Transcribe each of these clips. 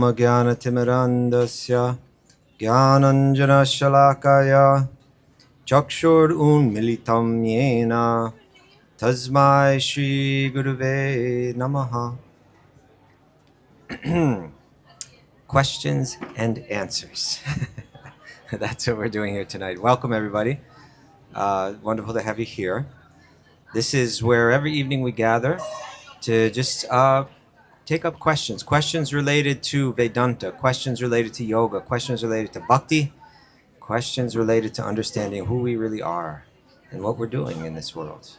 Jnanatimirandasya Jnananjana Shalakaya Chakshur Unmilitam Yena Tasmai Shri Guruve Namaha. Questions and answers. That's what we're doing here tonight. Welcome, everybody. Wonderful to have you here. This is where every evening we gather to just take up questions related to Vedanta, questions related to yoga, questions related to bhakti, questions related to understanding who we really are and what we're doing in this world.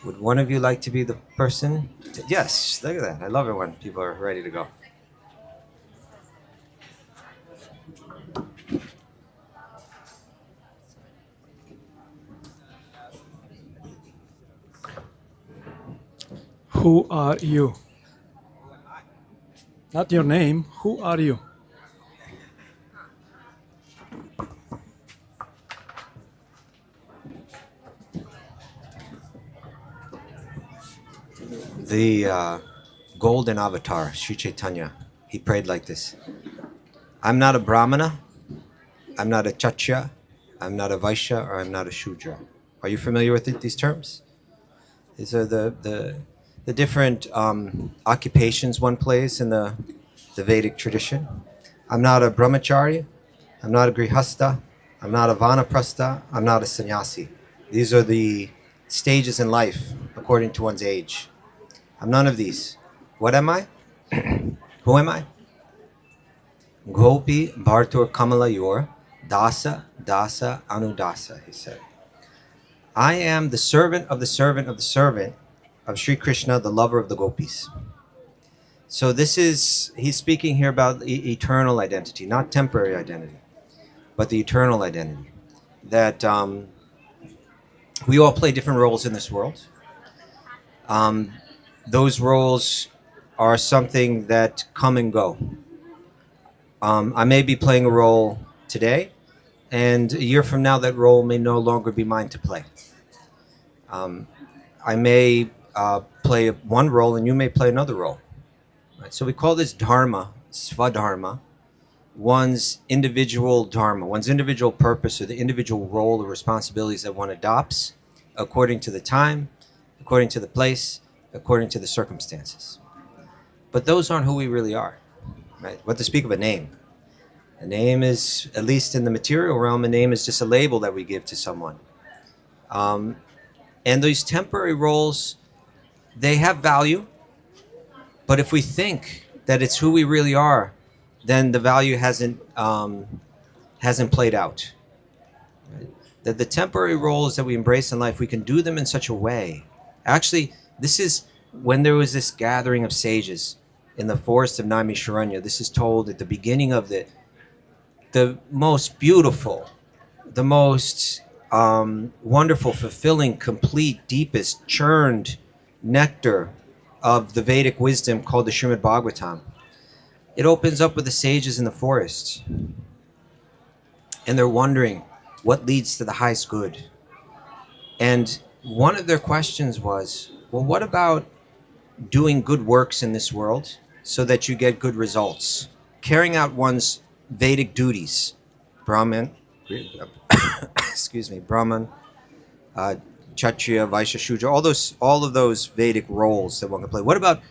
Would one of you like to be the person? Yes, look at that. I love it when people are ready to go. Who are you? Not your name. Who are you? The golden avatar, Sri Caitanya, he prayed like this. I'm not a Brahmana, I'm not a Kshatriya, I'm not a Vaishya, or I'm not a Shudra. Are you familiar with these terms? These are the different occupations one plays in the Vedic tradition. I'm not a brahmachari, I'm not a grihastha, I'm not a vanaprastha, I'm not a sannyasi. These are the stages in life according to one's age. I'm none of these. What am I? Who am I? Gopi Bhartur Kamalayor Dasa Dasa Anudasa, he said. I am the servant of the servant of the servant of Sri Krishna, the lover of the gopis. So he's speaking here about eternal identity, not temporary identity, but the eternal identity. That we all play different roles in this world. Those roles are something that come and go. I may be playing a role today, and a year from now, that role may no longer be mine to play. I may play one role, and you may play another role. Right? So we call this dharma, svadharma, one's individual dharma, one's individual purpose, or the individual role or responsibilities that one adopts according to the time, according to the place, according to the circumstances. But those aren't who we really are. Right? What to speak of a name? A name is, at least in the material realm, a name is just a label that we give to someone. And these temporary roles, they have value. But if we think that it's who we really are, then the value hasn't played out. Right? That the temporary roles that we embrace in life, we can do them in such a way. Actually, this is when there was this gathering of sages in the forest of Naimisharanya. This is told at the beginning of the most beautiful, the most wonderful, fulfilling, complete, deepest, churned nectar of the Vedic wisdom called the Srimad Bhagavatam. It opens up with the sages in the forest. And they're wondering what leads to the highest good. And one of their questions was, well, what about doing good works in this world so that you get good results? Carrying out one's Vedic duties. Brahman, Brahman, Kshatriya, Vaishya, Shudra, all of those Vedic roles that one can play. What about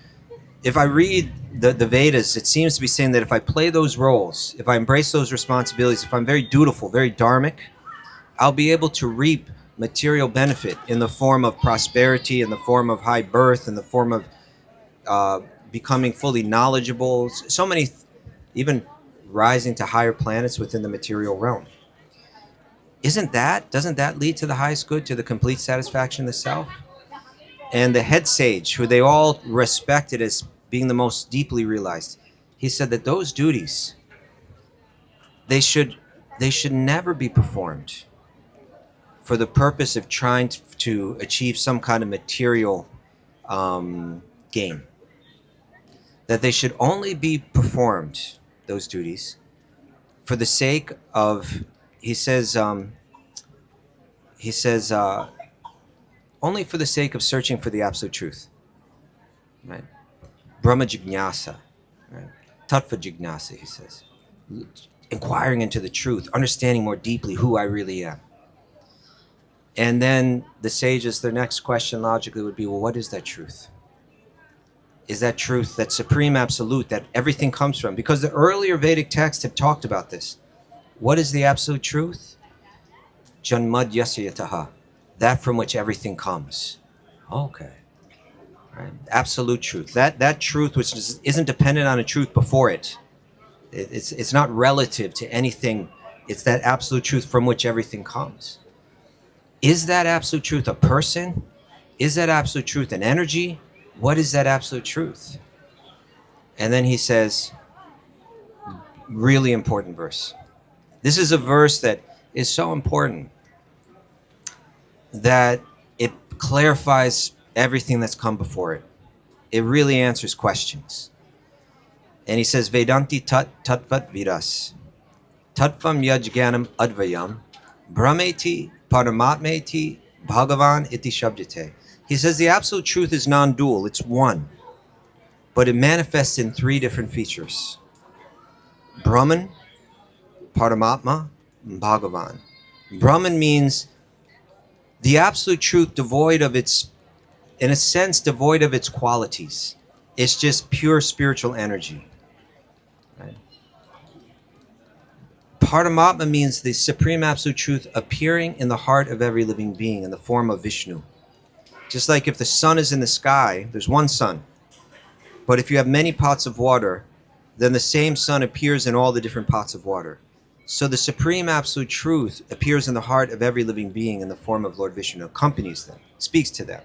if I read the Vedas? It seems to be saying that if I play those roles, if I embrace those responsibilities, if I'm very dutiful, very dharmic, I'll be able to reap material benefit in the form of prosperity, in the form of high birth, in the form of becoming fully knowledgeable. So many, even rising to higher planets within the material realm. Doesn't that lead to the highest good, to the complete satisfaction of the self? And the head sage, who they all respected as being the most deeply realized, he said that those duties, they should never be performed for the purpose of trying to achieve some kind of material gain. That they should only be performed, those duties, for the sake of, he says, only for the sake of searching for the absolute truth. Right? Brahma Jignasa. Right? Tattva jignasa, he says. Inquiring into the truth, understanding more deeply who I really am. And then the sages, their next question logically would be, well, what is that truth? Is that truth, that supreme absolute that everything comes from? Because the earlier Vedic texts have talked about this. What is the absolute truth? Janmad yasya yataha, that from which everything comes. Okay. Right? Absolute truth. That truth which isn't dependent on a truth before it. It's not relative to anything. It's that absolute truth from which everything comes. Is that absolute truth a person? Is that absolute truth an energy? What is that absolute truth? And then he says, really important verse. This is a verse that is so important that it clarifies everything that's come before it. It really answers questions. And he says, Vedanti tatvat vidas, tatvam yajganam advayam, brahmeti paramatmeti bhagavan iti shabdite. He says the absolute truth is non-dual, it's one, but it manifests in three different features. Brahman, Paramatma, and Bhagavan. Brahman means the absolute truth devoid of its, in a sense, devoid of its qualities. It's just pure spiritual energy. Right? Paramatma means the supreme absolute truth appearing in the heart of every living being in the form of Vishnu. Just like if the sun is in the sky, there's one sun. But if you have many pots of water, then the same sun appears in all the different pots of water. So the supreme absolute truth appears in the heart of every living being in the form of Lord Vishnu, accompanies them, speaks to them,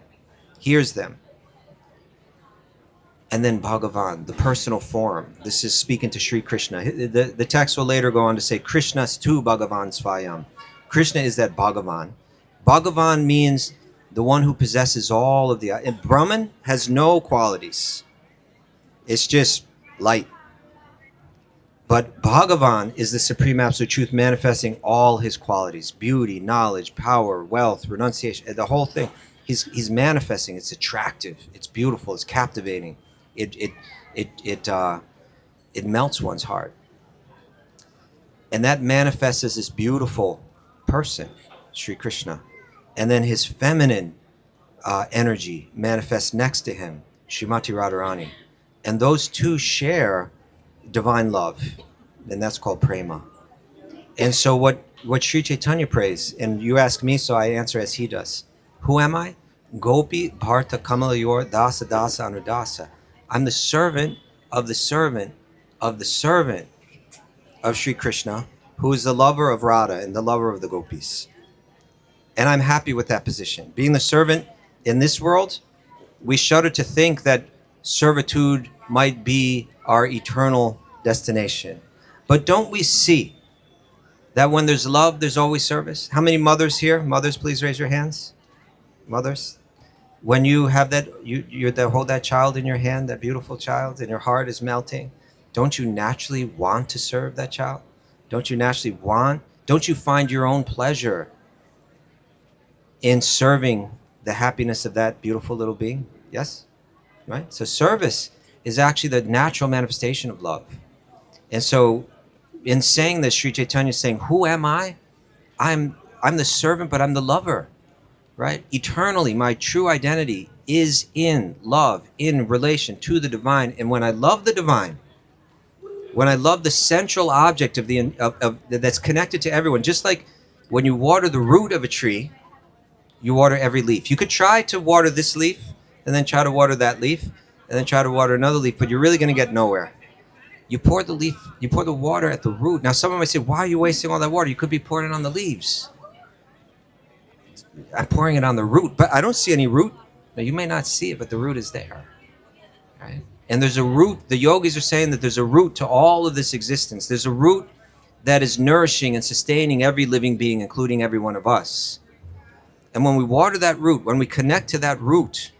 hears them. And then Bhagavan, the personal form. This is speaking to Sri Krishna. The text will later go on to say, Krishnastu Bhagavan Svayam. Krishna is that Bhagavan. Bhagavan means the one who possesses all of the... And Brahman has no qualities. It's just light. But Bhagavan is the supreme absolute truth manifesting all his qualities. Beauty, knowledge, power, wealth, renunciation, the whole thing. He's manifesting. It's attractive. It's beautiful. It's captivating. It melts one's heart. And that manifests as this beautiful person, Sri Krishna. And then his feminine energy manifests next to him, Srimati Radharani. And those two share divine love, and that's called prema. And so what Sri Caitanya prays, and you ask me, so I answer as he does. Who am I? Gopi Bharta Kamalayor Dasa Dasa Anudasa. I'm the servant of the servant of the servant of Sri Krishna, who is the lover of Radha and the lover of the gopis. And I'm happy with that position. Being the servant in this world, we shudder to think that servitude might be our eternal destination. But don't we see that when there's love, there's always service? How many mothers here? Mothers, please raise your hands. Mothers. When you have that, you hold that child in your hand, that beautiful child, and your heart is melting, don't you naturally want to serve that child? Don't you find your own pleasure in serving the happiness of that beautiful little being? Yes? Right? So service is actually the natural manifestation of love. And so in saying this, Sri Caitanya is saying, who am I? I'm the servant, but I'm the lover, right? Eternally, my true identity is in love, in relation to the divine. And when I love the divine, when I love the central object of that's connected to everyone, just like when you water the root of a tree, you water every leaf. You could try to water this leaf and then try to water that leaf and then try to water another leaf, but you're really going to get nowhere. You pour the water at the root. Now, someone might say, why are you wasting all that water? You could be pouring it on the leaves. I'm pouring it on the root, but I don't see any root. Now, you may not see it, but the root is there. Right? And there's a root. The yogis are saying that there's a root to all of this existence. There's a root that is nourishing and sustaining every living being, including every one of us. And when we water that root, when we connect to that root,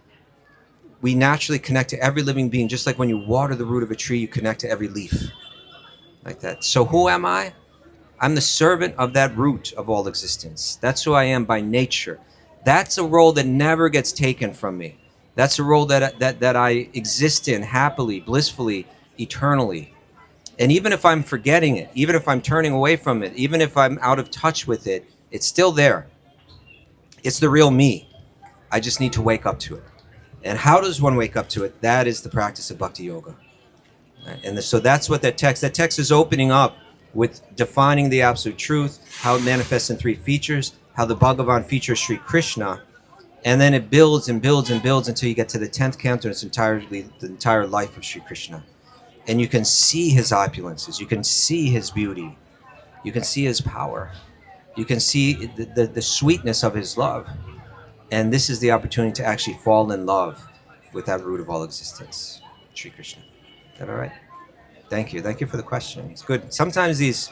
we naturally connect to every living being, just like when you water the root of a tree, you connect to every leaf. Like that. So who am I? I'm the servant of that root of all existence. That's who I am by nature. That's a role that never gets taken from me. That's a role that I exist in happily, blissfully, eternally. And even if I'm forgetting it, even if I'm turning away from it, even if I'm out of touch with it, it's still there. It's the real me. I just need to wake up to it. And how does one wake up to it? That is the practice of Bhakti Yoga. Right? And so that's what that text is opening up with defining the absolute truth, how it manifests in three features, how the Bhagavan features Sri Krishna, and then it builds and builds and builds until you get to the 10th canto, and it's entirely the entire life of Sri Krishna. And you can see his opulences, you can see his beauty, you can see his power, you can see the sweetness of his love. And this is the opportunity to actually fall in love with that root of all existence, Sri Krishna. Is that all right? Thank you. Thank you for the question. It's good. Sometimes these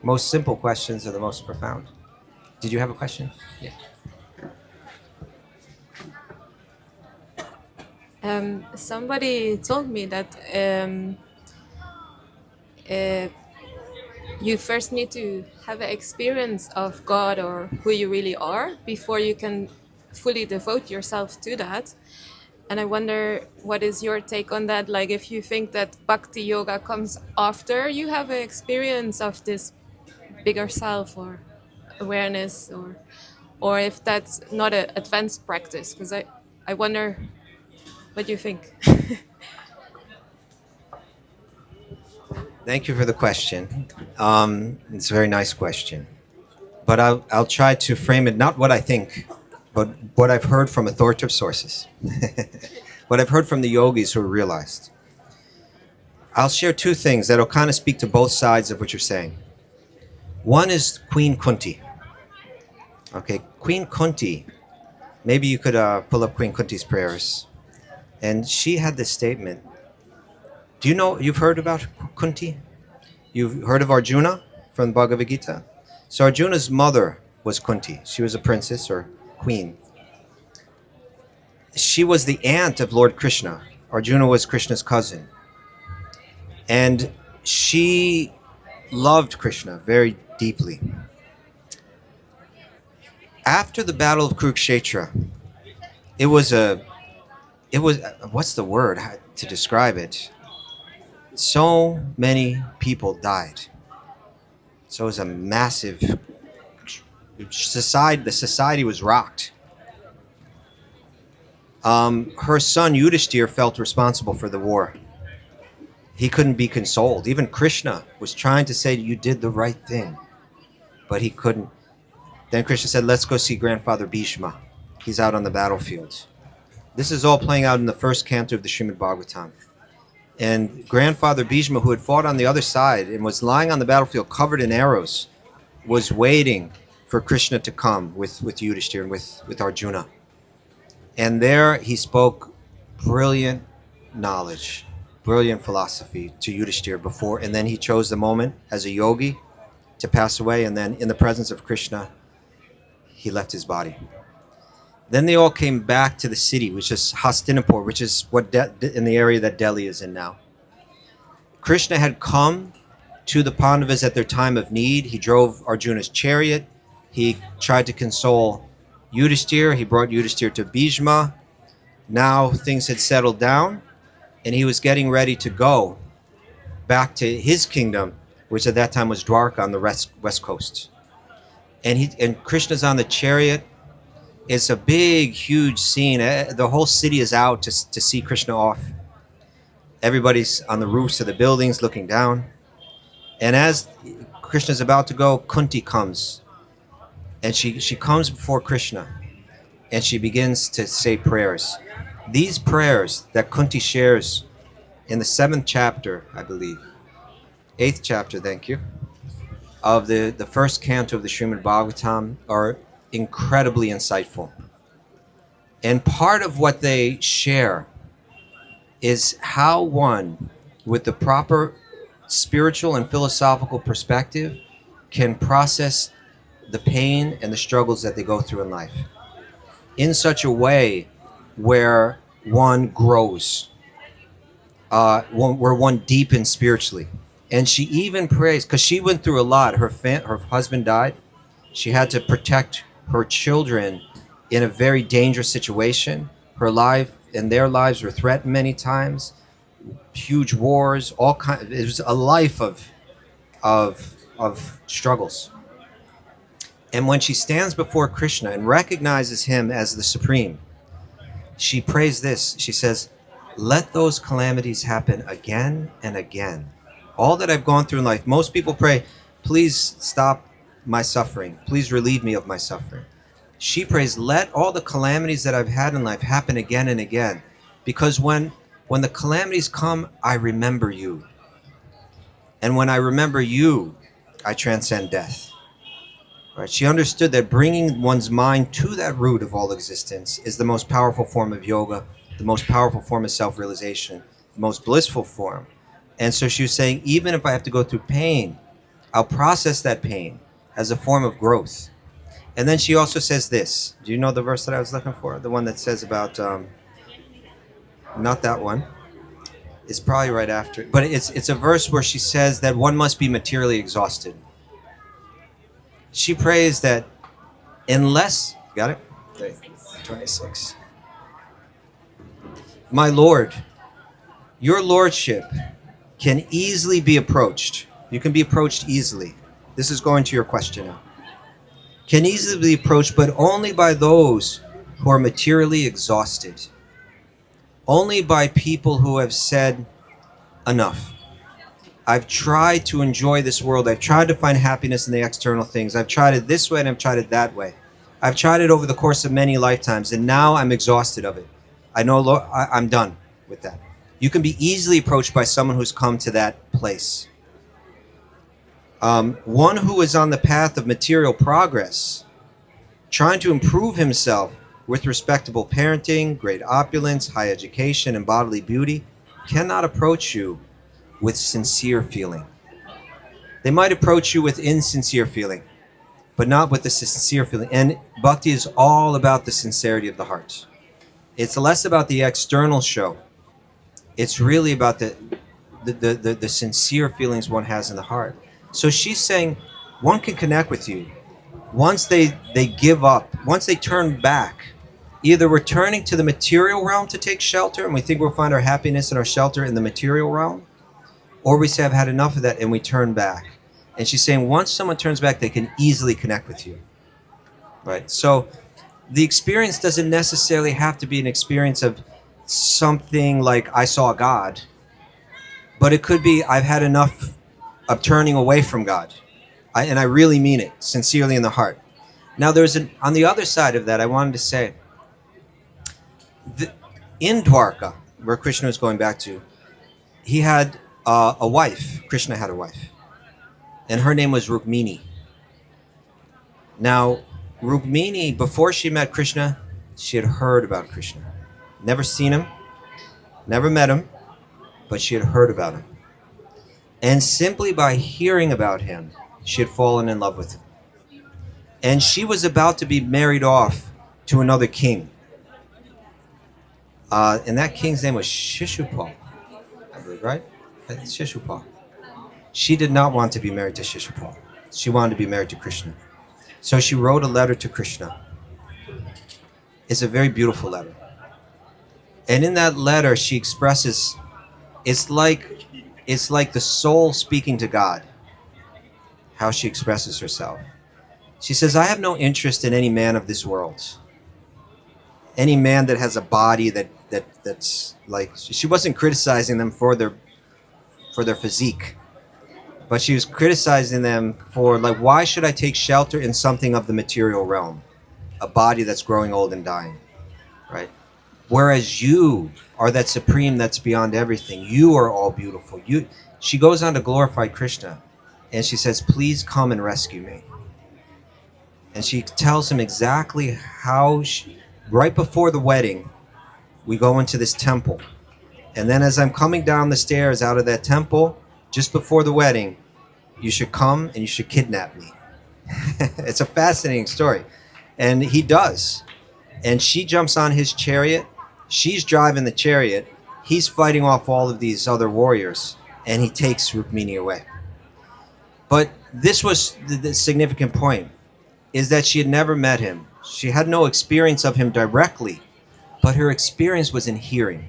most simple questions are the most profound. Did you have a question? Yeah. Somebody told me that you first need to have an experience of God or who you really are before you can fully devote yourself to that. And I wonder, what is your take on that? Like, if you think that Bhakti Yoga comes after you have an experience of this bigger self or awareness, or if that's not an advanced practice, because I wonder what you think. Thank you for the question. It's a very nice question. But I'll try to frame it not what I think, but what I've heard from authoritative sources. What I've heard from the yogis who are realized. I'll share two things that'll kind of speak to both sides of what you're saying. One is Queen Kunti. Okay, Queen Kunti. Maybe you could pull up Queen Kunti's prayers. And she had this statement. Do you know, you've heard about Kunti? You've heard of Arjuna from Bhagavad Gita? So Arjuna's mother was Kunti. She was a princess or queen. She was the aunt of Lord Krishna. Arjuna was Krishna's cousin. And she loved Krishna very deeply. After the Battle of Kurukshetra, it was what's the word to describe it? So many people died. So it was a massive society. The society was rocked. Her son Yudhishthir felt responsible for the war. He couldn't be consoled. Even Krishna was trying to say, you did the right thing, but he couldn't. Then Krishna said, let's go see grandfather Bhishma. He's out on the battlefield. This is all playing out in the first canto of the Srimad Bhagavatam. And grandfather Bhishma, who had fought on the other side and was lying on the battlefield covered in arrows, was waiting for Krishna to come with Yudhishthir and with Arjuna. And there he spoke brilliant knowledge, brilliant philosophy to Yudhishthir before, and then he chose the moment as a yogi to pass away, and then in the presence of Krishna, he left his body. Then they all came back to the city, which is Hastinapur, which is in the area that Delhi is in now. Krishna had come to the Pandavas at their time of need. He drove Arjuna's chariot. He tried to console Yudhishthir. He brought Yudhishthir to Bhishma. Now things had settled down, and he was getting ready to go back to his kingdom, which at that time was Dwarka on the west coast. And Krishna's on the chariot. It's a big, huge scene. The whole city is out to see Krishna off. Everybody's on the roofs of the buildings looking down. And as Krishna's about to go, Kunti comes. And she comes before Krishna. And she begins to say prayers. These prayers that Kunti shares in the 7th chapter, I believe. 8th chapter, thank you. Of the first canto of the Srimad Bhagavatam are incredibly insightful. And part of what they share is how one, with the proper spiritual and philosophical perspective, can process the pain and the struggles that they go through in life in such a way where one grows, where one deepens spiritually. And she even prays, because she went through a lot. Her husband died. She had to protect her children in a very dangerous situation. Her life and their lives were threatened many times. huge wars, all kind. It was a life of struggles. And when she stands before Krishna and recognizes him as the supreme, she prays this. She says, "Let those calamities happen again and again. All that I've gone through in life." Most people pray, "Please stop my suffering. Please relieve me of my suffering." She prays, "Let all the calamities that I've had in life happen again and again, because when the calamities come, I remember you. And when I remember you, I transcend death." Right? She understood that bringing one's mind to that root of all existence is the most powerful form of yoga, the most powerful form of self-realization, the most blissful form. And so she was saying, even if I have to go through pain, I'll process that pain as a form of growth. And then she also says this. Do you know the verse that I was looking for? The one that says about, not that one. It's probably right after. But it's a verse where she says that one must be materially exhausted. She prays that unless, got it? 26. "My Lord, your lordship can easily be approached." You can be approached easily. This is going to your question now. "Can easily be approached, but only by those who are materially exhausted. Only by people who have said, enough. I've tried to enjoy this world. I've tried to find happiness in the external things. I've tried it this way and I've tried it that way. I've tried it over the course of many lifetimes, and now I'm exhausted of it. I know I'm done with that." You can be easily approached by someone who's come to that place. One who is on the path of material progress, trying to improve himself with respectable parenting, great opulence, high education, and bodily beauty, cannot approach you with sincere feeling. They might approach you with insincere feeling, but not with the sincere feeling. And bhakti is all about the sincerity of the heart. It's less about the external show. It's really about the sincere feelings one has in the heart. So she's saying one can connect with you once they give up, once they turn back. Either we're turning to the material realm to take shelter, and we think we'll find our happiness and our shelter in the material realm, or we say, "I've had enough of that," and we turn back. And she's saying once someone turns back, they can easily connect with you. Right? So the experience doesn't necessarily have to be an experience of something like "I saw God," but it could be "I've had enough of turning away from God." And I really mean it, sincerely in the heart. Now on the other side of that, I wanted to say, in Dwarka, where Krishna was going back to, he had a wife. Krishna had a wife, and her name was Rukmini. Now, Rukmini, before she met Krishna, she had heard about Krishna. Never seen him, never met him, but she had heard about him. And simply by hearing about him, she had fallen in love with him. And she was about to be married off to another king. And that king's name was Shishupal, I believe, right? It's Shishupal. She did not want to be married to Shishupal. She wanted to be married to Krishna. So she wrote a letter to Krishna. It's a very beautiful letter. And in that letter, she expresses, it's like the soul speaking to God, how she expresses herself. She says, "I have no interest in any man of this world. Any man that has a body that's like," she wasn't criticizing them for their physique, but she was criticizing them for, like, why should I take shelter in something of the material realm, a body that's growing old and dying, right? Whereas you are that supreme that's beyond everything. You are all beautiful. She goes on to glorify Krishna, and she says, "Please come and rescue me." And she tells him exactly how right before the wedding, we go into this temple. And then as I'm coming down the stairs out of that temple, just before the wedding, you should come and you should kidnap me. It's a fascinating story. And he does. And she jumps on his chariot. She's driving the chariot. He's fighting off all of these other warriors. And he takes Rukmini away. But this was the significant point, is that she had never met him. She had no experience of him directly, but her experience was in hearing.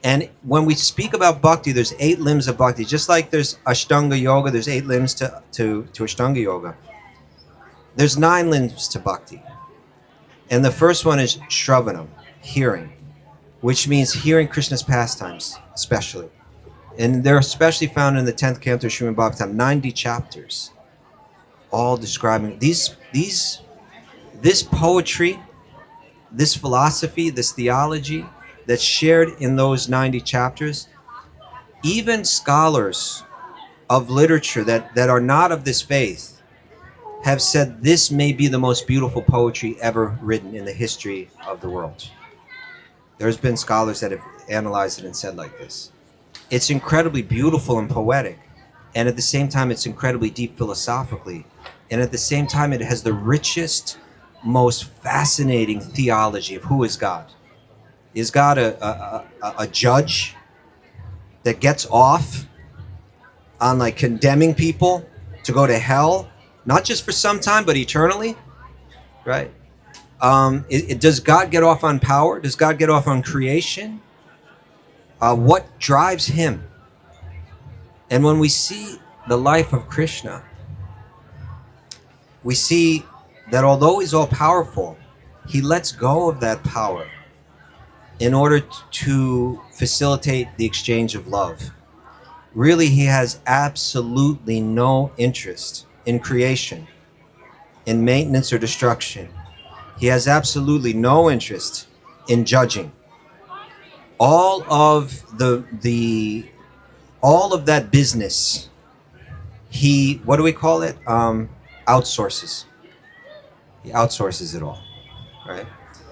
And when we speak about bhakti, there's 8 limbs of bhakti. Just like there's Ashtanga Yoga, there's 8 limbs to Ashtanga Yoga. There's 9 limbs to bhakti. And the first one is Shravanam, hearing, which means hearing Krishna's pastimes, especially. And they're especially found in the 10th canto of Srimad Bhagavatam, 90 chapters, all describing this poetry, this philosophy, this theology that's shared in those 90 chapters. Even scholars of literature that are not of this faith have said this may be the most beautiful poetry ever written in the history of the world. There's been scholars that have analyzed it and said like this. It's incredibly beautiful and poetic, and at the same time it's incredibly deep philosophically, and at the same time it has the richest, most fascinating theology of who is God. Is God a judge that gets off on like condemning people to go to hell, not just for some time but eternally, right? Does God get off on power? Does God get off on creation? What drives him? And when we see the life of Krishna, we see that although he's all powerful, he lets go of that power in order to facilitate the exchange of love. Really, he has absolutely no interest in creation, in maintenance or destruction. He has absolutely no interest in judging. All of all of that business, he, what do we call it? Outsources. He outsources it all, right?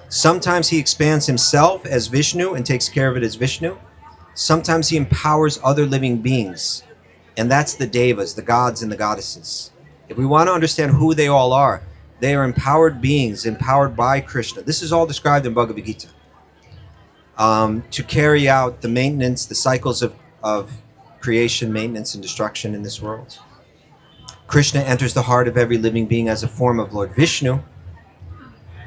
Sometimes he expands himself as Vishnu and takes care of it as Vishnu. Sometimes he empowers other living beings, and that's the devas, the gods and the goddesses. If we want to understand who they all are, they are empowered beings, empowered by Krishna. This is all described in Bhagavad Gita. To carry out the maintenance, the cycles of creation, maintenance, and destruction in this world. Krishna enters the heart of every living being as a form of Lord Vishnu,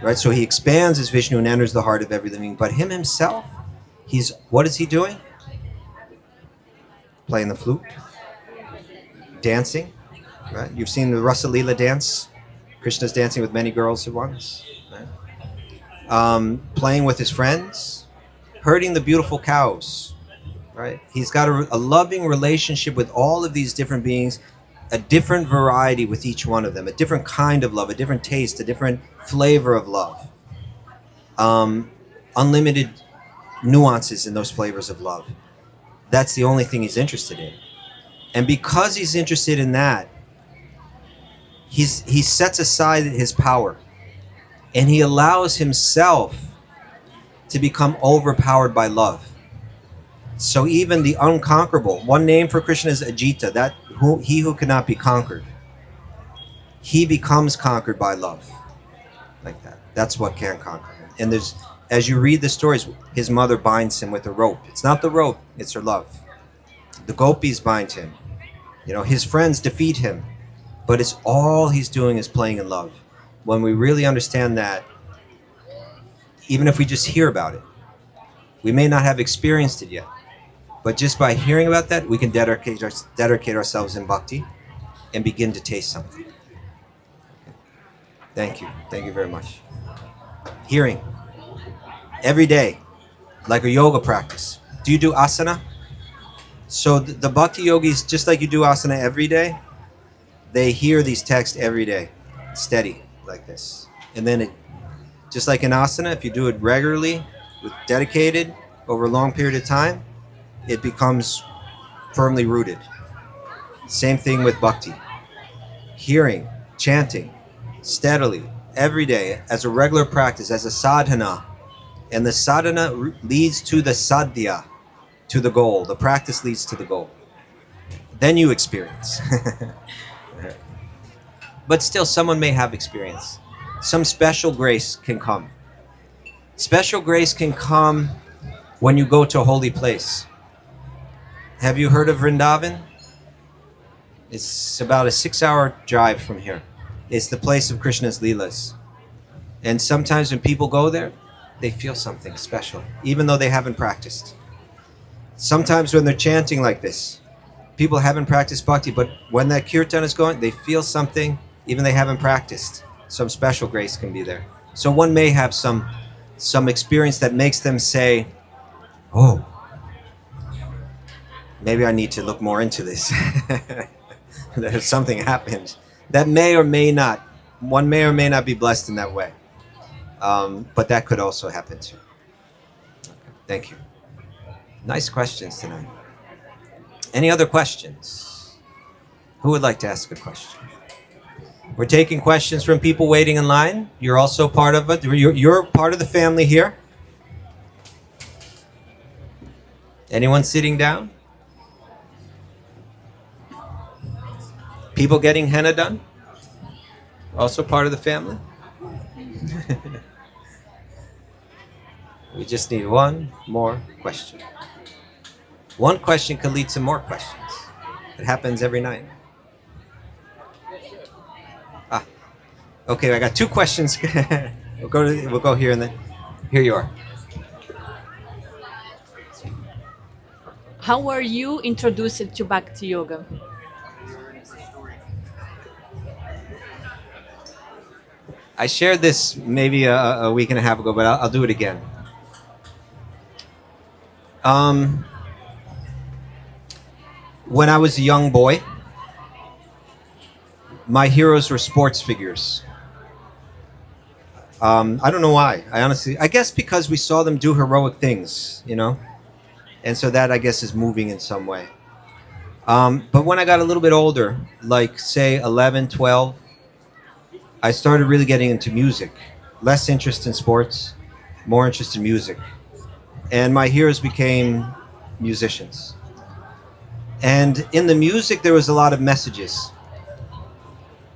right? So he expands as Vishnu and enters the heart of every living. But him himself, what is he doing? Playing the flute, dancing, right? You've seen the Rasa Leela dance. Krishna's dancing with many girls at once, right? Playing with his friends, herding the beautiful cows, right? He's got a loving relationship with all of these different beings, a different variety with each one of them, a different kind of love, a different taste, a different flavor of love. Unlimited nuances in those flavors of love. That's the only thing he's interested in. And because he's interested in that, he sets aside his power and he allows himself to become overpowered by love. So even the unconquerable, one name for Krishna is Ajita, he who cannot be conquered. He becomes conquered by love, like that. That's what can conquer him. And as you read the stories, his mother binds him with a rope. It's not the rope, it's her love. The gopis bind him. His friends defeat him. But it's all he's doing is playing in love. When we really understand that, even if we just hear about it, we may not have experienced it yet. But just by hearing about that, we can dedicate ourselves in bhakti and begin to taste something. Thank you. Thank you very much. Hearing. Every day. Like a yoga practice. Do you do asana? So the bhakti yogis, just like you do asana every day, they hear these texts every day. Steady, like this. And then just like in asana, if you do it regularly, dedicated, over a long period of time, it becomes firmly rooted. Same thing with bhakti. Hearing, chanting, steadily, every day, as a regular practice, as a sadhana. And the sadhana leads to the sadhya, to the goal. The practice leads to the goal. Then you experience. But still, someone may have experience. Some special grace can come. Special grace can come when you go to a holy place. Have you heard of Vrindavan? It's about a 6-hour drive from here. It's the place of Krishna's Leelas. And sometimes when people go there, they feel something special, even though they haven't practiced. Sometimes when they're chanting like this, people haven't practiced bhakti, but when that kirtan is going, they feel something, even they haven't practiced. Some special grace can be there. So one may have some experience that makes them say, oh, maybe I need to look more into this. That something happened. That may or may not, one may or may not be blessed in that way. But that could also happen too. Okay, thank you. Nice questions tonight. Any other questions? Who would like to ask a question? We're taking questions from people waiting in line. You're also part of it. You're part of the family here. Anyone sitting down? People getting henna done? Also part of the family? We just need one more question. One question can lead to more questions. It happens every night. Okay, I got two questions. We'll go here and then. Here you are. How were you introduced to Bhakti Yoga? I shared this maybe a week and a half ago, but I'll do it again. When I was a young boy, my heroes were sports figures. I don't know why. I guess because we saw them do heroic things, you know? And so that, I guess, is moving in some way. But when I got a little bit older, like, say, 11, 12, I started really getting into music. Less interest in sports, more interest in music. And my heroes became musicians. And in the music, there was a lot of messages.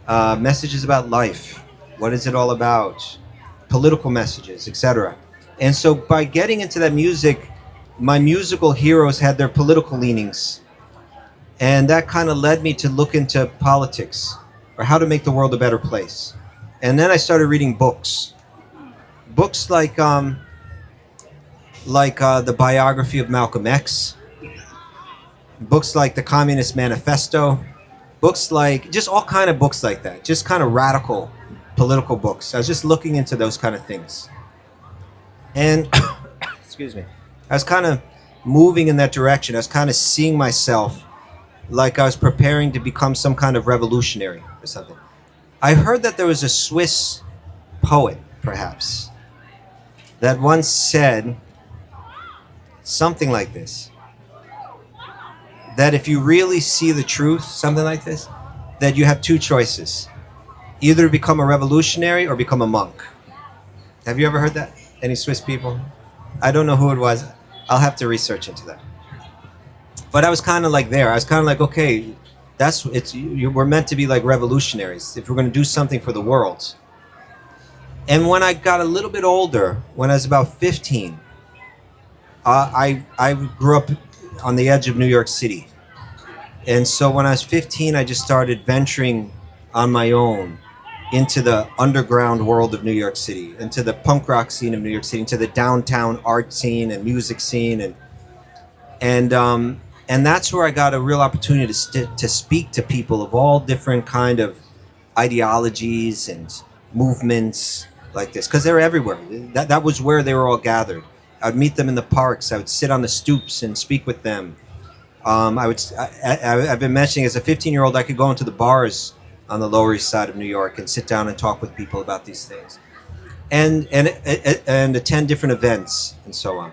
Messages about life. What is it all about? Political messages, etc. And so by getting into that music, my musical heroes had their political leanings. And that kind of led me to look into politics, or how to make the world a better place. And then I started reading books. Books like the biography of Malcolm X, books like the Communist Manifesto, books like, just all kind of books like that, just kind of radical political books. I was just looking into those kind of things. And, excuse me, I was kind of moving in that direction. I was kind of seeing myself like I was preparing to become some kind of revolutionary or something. I heard that there was a Swiss poet, perhaps, that once said something like this, that if you really see the truth, something like this, that you have two choices. Either become a revolutionary or become a monk. Have you ever heard that? Any Swiss people? I don't know who it was. I'll have to research into that. But I was kind of like there. I was kind of like, okay, we're meant to be like revolutionaries if we're going to do something for the world. And when I got a little bit older, when I was about 15, I grew up on the edge of New York City. And so when I was 15, I just started venturing on my own into the underground world of New York City, into the punk rock scene of New York City, into the downtown art scene and music scene. And that's where I got a real opportunity to speak to people of all different kind of ideologies and movements like this, because they're everywhere. That was where they were all gathered. I would meet them in the parks. I would sit on the stoops and speak with them. I've been mentioning, as a 15-year-old, I could go into the bars on the Lower East Side of New York and sit down and talk with people about these things, and attend different events and so on.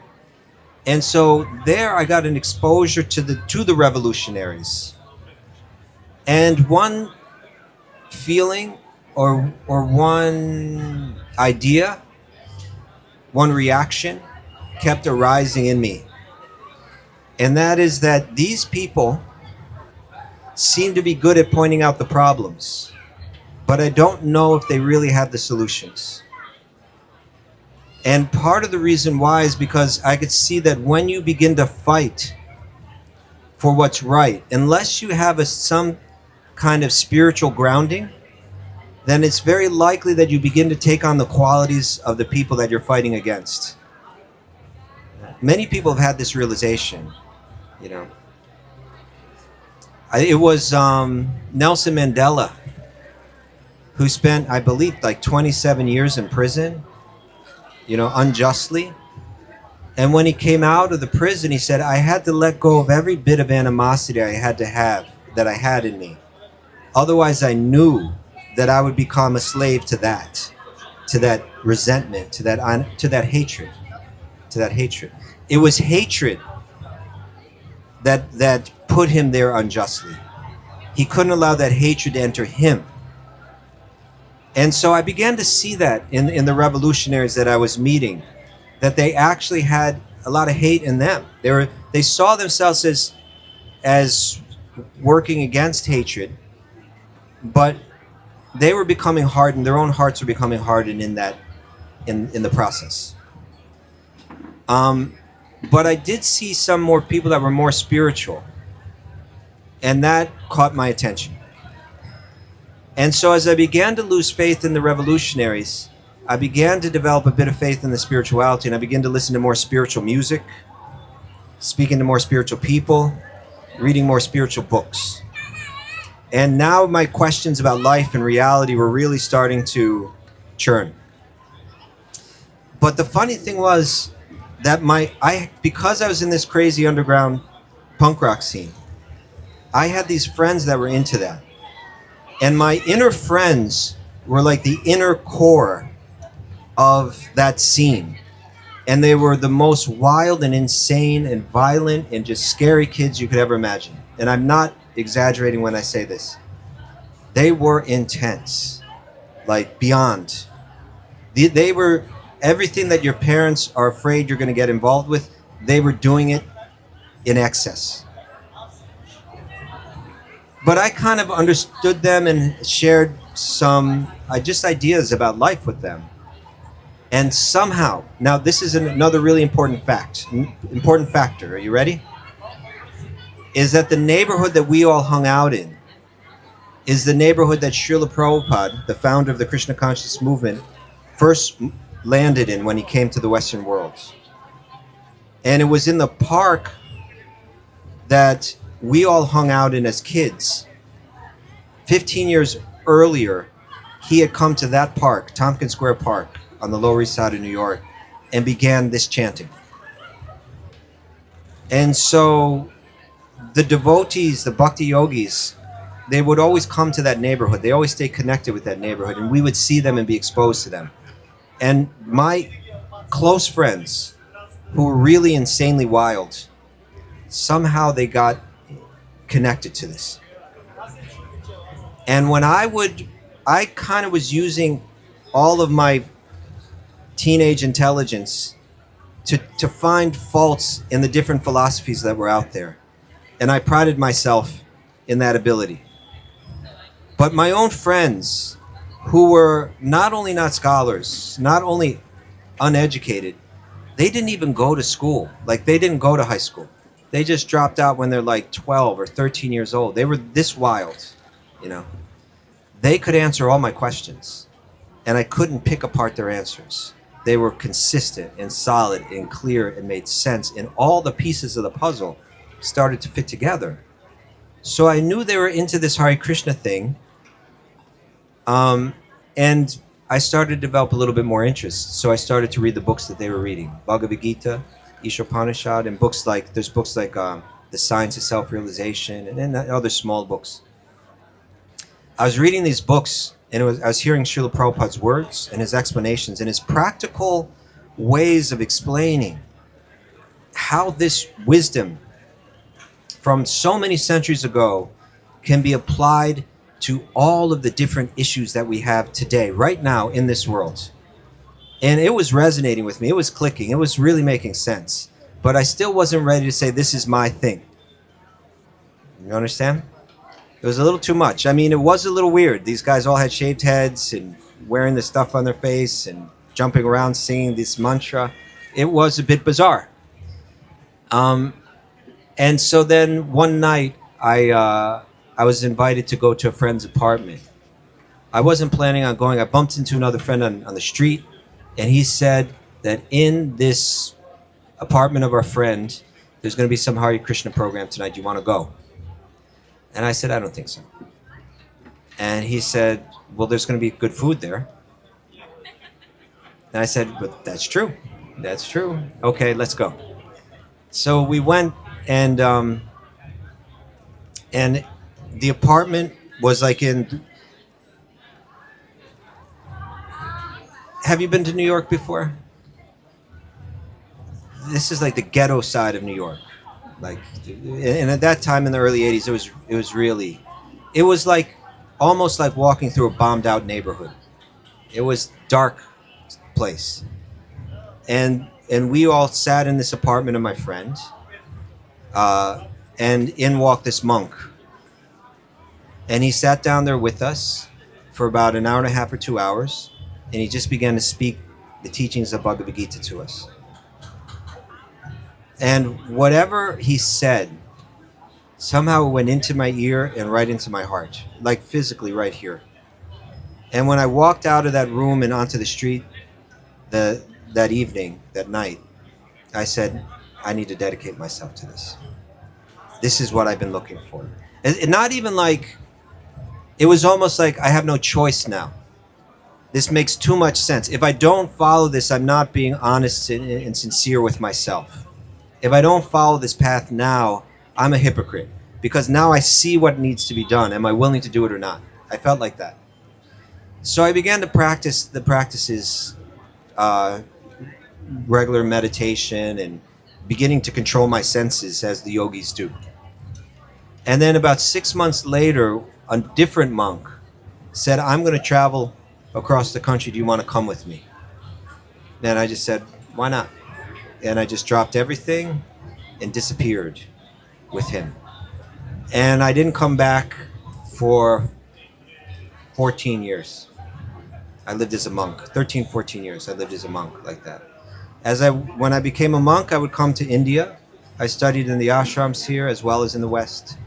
And so there, I got an exposure to the revolutionaries, and one feeling or one idea, one reaction kept arising in me. And that is that these people seem to be good at pointing out the problems, but I don't know if they really have the solutions. And part of the reason why is because I could see that when you begin to fight for what's right, unless you have some kind of spiritual grounding, then it's very likely that you begin to take on the qualities of the people that you're fighting against. Many people have had this realization. You know, it was Nelson Mandela who spent, I believe, like 27 years in prison, you know, unjustly. And when he came out of the prison, he said, I had to let go of every bit of animosity I had to have that I had in me. Otherwise, I knew that I would become a slave to that resentment, to that hatred, to that hatred. It was hatred that put him there unjustly. He couldn't allow that hatred to enter him. And so I began to see that in the revolutionaries that I was meeting, that they actually had a lot of hate in them. They saw themselves as working against hatred, but they were becoming hardened. Their own hearts were becoming hardened in the process. But I did see some more people that were more spiritual, and that caught my attention. And so as I began to lose faith in the revolutionaries, I began to develop a bit of faith in the spirituality, and I began to listen to more spiritual music, speaking to more spiritual people, reading more spiritual books. And now my questions about life and reality were really starting to churn. But the funny thing was that because I was in this crazy underground punk rock scene, I had these friends that were into that. And my inner friends were like the inner core of that scene. And they were the most wild and insane and violent and just scary kids you could ever imagine. And I'm not exaggerating when I say this. They were intense, like beyond. They were everything that your parents are afraid you're going to get involved with. They were doing it in excess. But I kind of understood them and shared some just ideas about life with them. And somehow, now this is another really important factor. Are you ready? Is that the neighborhood that we all hung out in is the neighborhood that Srila Prabhupada, the founder of the Krishna conscious movement, first landed in when he came to the Western world. And it was in the park that we all hung out in as kids. 15 years earlier, he had come to that park, Tompkins Square Park, on the Lower East Side of New York, and began this chanting. And so the devotees, the Bhakti Yogis, they would always come to that neighborhood. They always stay connected with that neighborhood, and we would see them and be exposed to them. And my close friends, who were really insanely wild, somehow they got connected to this. And when I kind of was using all of my teenage intelligence to find faults in the different philosophies that were out there. And I prided myself in that ability. But my own friends, who were not only not scholars, not only uneducated, they didn't even go to school. Like, they didn't go to high school. They just dropped out when they're like 12 or 13 years old. They were this wild, you know. They could answer all my questions, and I couldn't pick apart their answers. They were consistent and solid and clear and made sense, and all the pieces of the puzzle started to fit together. So I knew they were into this Hare Krishna thing, and I started to develop a little bit more interest. So I started to read the books that they were reading, Bhagavad Gita, Ishopanishad, and there's books like The Science of Self-Realization, and then other small books. I was reading these books, and I was hearing Srila Prabhupada's words and his explanations and his practical ways of explaining how this wisdom from so many centuries ago can be applied to all of the different issues that we have today, right now in this world. And it was resonating with me. It was clicking. It was really making sense. But I still wasn't ready to say, this is my thing. You understand? It was a little too much. I mean, it was a little weird. These guys all had shaved heads and wearing this stuff on their face and jumping around singing this mantra. It was a bit bizarre. And so then one night, I was invited to go to a friend's apartment. I wasn't planning on going. I bumped into another friend on the street, and he said that in this apartment of our friend, There's going to be some Hare Krishna program tonight. Do you want to go? And I said, I don't think so. And he said, well, there's going to be good food there. And I said, but that's true. That's true. Okay, let's go. So we went, and the apartment was like in... Have you been to New York before? This is like the ghetto side of New York. Like, and at that time in the early 80s, it was like almost like walking through a bombed out neighborhood. It was dark place. And we all sat in this apartment of my friend, and in walked this monk. And he sat down there with us for about an hour and a half or 2 hours, and he just began to speak the teachings of Bhagavad Gita to us. And whatever he said somehow went into my ear and right into my heart, like physically right here. And when I walked out of that room and onto the street that evening, that night, I said, I need to dedicate myself to this. This is what I've been looking for. And not even like, it was almost like I have no choice now. This makes too much sense. If I don't follow this, I'm not being honest and sincere with myself. If I don't follow this path now, I'm a hypocrite. Because now I see what needs to be done. Am I willing to do it or not? I felt like that. So I began to practice the practices, regular meditation, and beginning to control my senses as the yogis do. And then about 6 months later, a different monk said, I'm going to travel across the country. Do you want to come with me? And I just said, why not? And I just dropped everything and disappeared with him. And I didn't come back for 14 years. I lived as a monk. 13, 14 years I lived as a monk like that. When I became a monk, I would come to India. I studied in the ashrams here as well as in the West.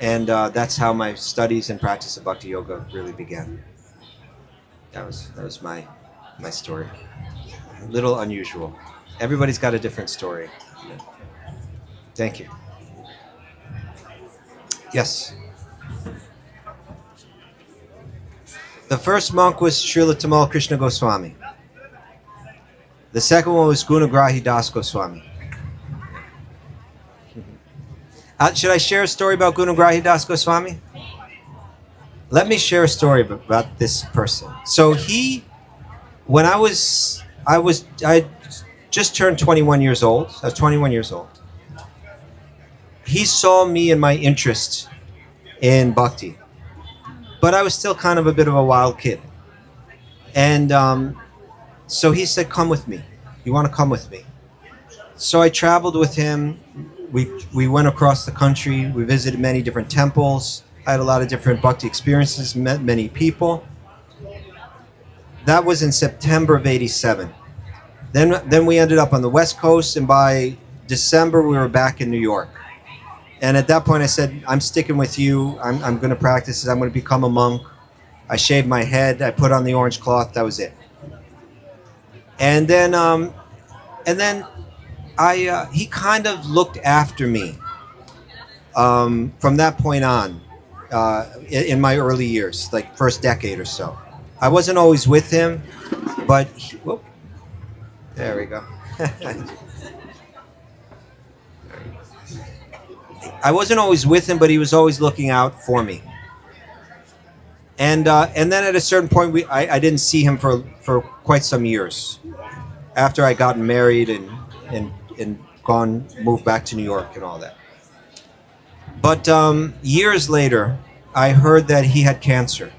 And that's how my studies and practice of Bhakti Yoga really began. That was my story. A little unusual. Everybody's got a different story. Thank you. Yes. The first monk was Srila Tamal Krishna Goswami. The second one was Gunagrahi Das Goswami. Should I share a story about Gunagrahi Das Goswami? Let me share a story about this person. So when I just turned 21 years old. I was 21 years old. He saw me and my interest in bhakti. But I was still kind of a bit of a wild kid. And so he said, come with me. You want to come with me? So I traveled with him. We went across the country. We visited many different temples. I had a lot of different bhakti experiences, met many people. That was in September of 87. Then we ended up on the West Coast, and by December we were back in New York. And at that point I said, I'm sticking with you. I'm going to practice this. I'm going to become a monk. I shaved my head. I put on the orange cloth. That was it. And then he kind of looked after me from that point on in my early years, like first decade or so. I wasn't always with him, but there we go. I wasn't always with him, but he was always looking out for me. And then at a certain point, I didn't see him for quite some years. After I got married and moved back to New York and all that. But years later, I heard that he had cancer,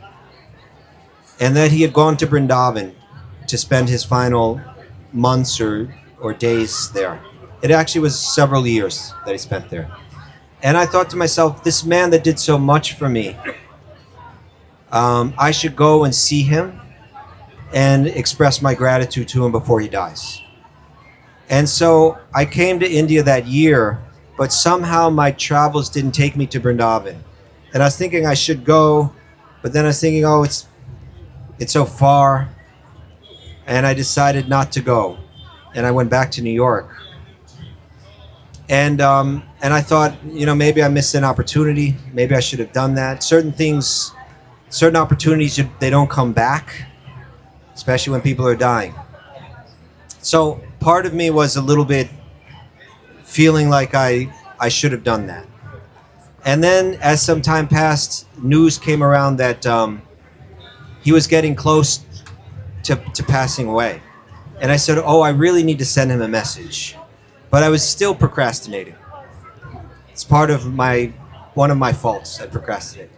and that he had gone to Vrindavan to spend his final months or days there. It actually was several years that he spent there. And I thought to myself, this man that did so much for me, I should go and see him and express my gratitude to him before he dies. And so I came to India that year, but somehow my travels didn't take me to Vrindavan. And I was thinking I should go, but then I was thinking, oh, it's so far. And I decided not to go. And I went back to New York. And I thought, maybe I missed an opportunity. Maybe I should have done that. Certain things, certain opportunities, they don't come back, especially when people are dying. So part of me was a little bit feeling like I should have done that. And then as some time passed, news came around that he was getting close to passing away. And I said, oh, I really need to send him a message. But I was still procrastinating. It's part of one of my faults. I procrastinate.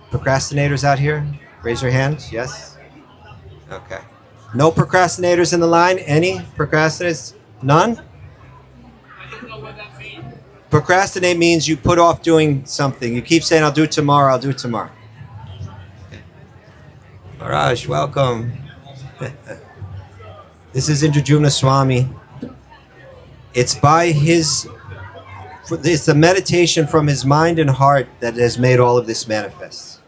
Procrastinators out here? Raise your hand. Yes? Okay. No procrastinators in the line? Any procrastinators? None? Procrastinate means you put off doing something. You keep saying, I'll do it tomorrow, I'll do it tomorrow. Maharaj, welcome. This is Indrajumna Swami. It's the meditation from his mind and heart that has made all of this manifest.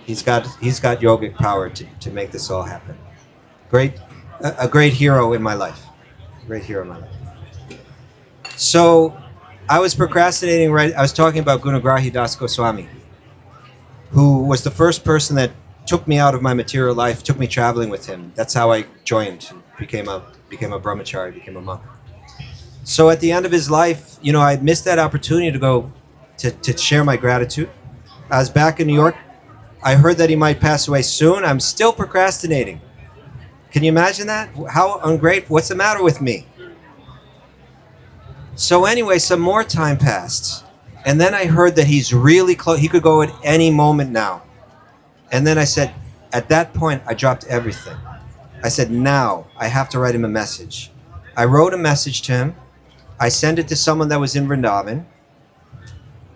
He's got yogic power to make this all happen. A great hero in my life. Great hero in my life. So I was procrastinating, right? I was talking about Gunagrahi Das Goswami, who was the first person that took me out of my material life, took me traveling with him. That's how I joined, became a brahmachari, became a monk. So at the end of his life, I missed that opportunity to go to share my gratitude. I was back in New York. I heard that he might pass away soon. I'm still procrastinating. Can you imagine that? How ungrateful. What's the matter with me? So anyway, some more time passed. And then I heard that he's really close. He could go at any moment now. And then I said, at that point, I dropped everything. I said, now I have to write him a message. I wrote a message to him. I sent it to someone that was in Vrindavan.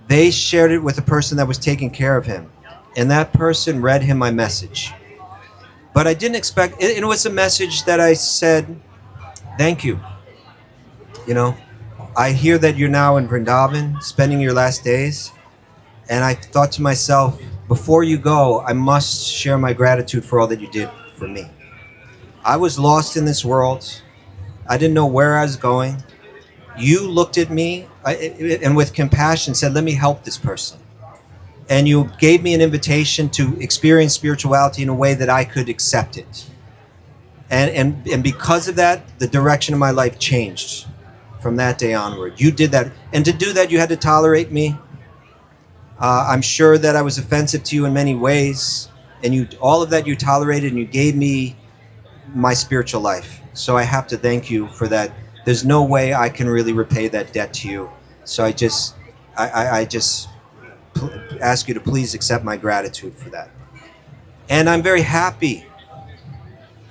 They shared it with a person that was taking care of him. And that person read him my message. But I didn't expect, it was a message that I said, thank you. I hear that you're now in Vrindavan, spending your last days. And I thought to myself, before you go, I must share my gratitude for all that you did for me. I was lost in this world. I didn't know where I was going. You looked at me and with compassion said, let me help this person. And you gave me an invitation to experience spirituality in a way that I could accept it. And because of that, the direction of my life changed from that day onward. You did that. And to do that, you had to tolerate me. I'm sure that I was offensive to you in many ways. And all of that you tolerated, and you gave me my spiritual life. So I have to thank you for that. There's no way I can really repay that debt to you. So I just ask you to please accept my gratitude for that. And I'm very happy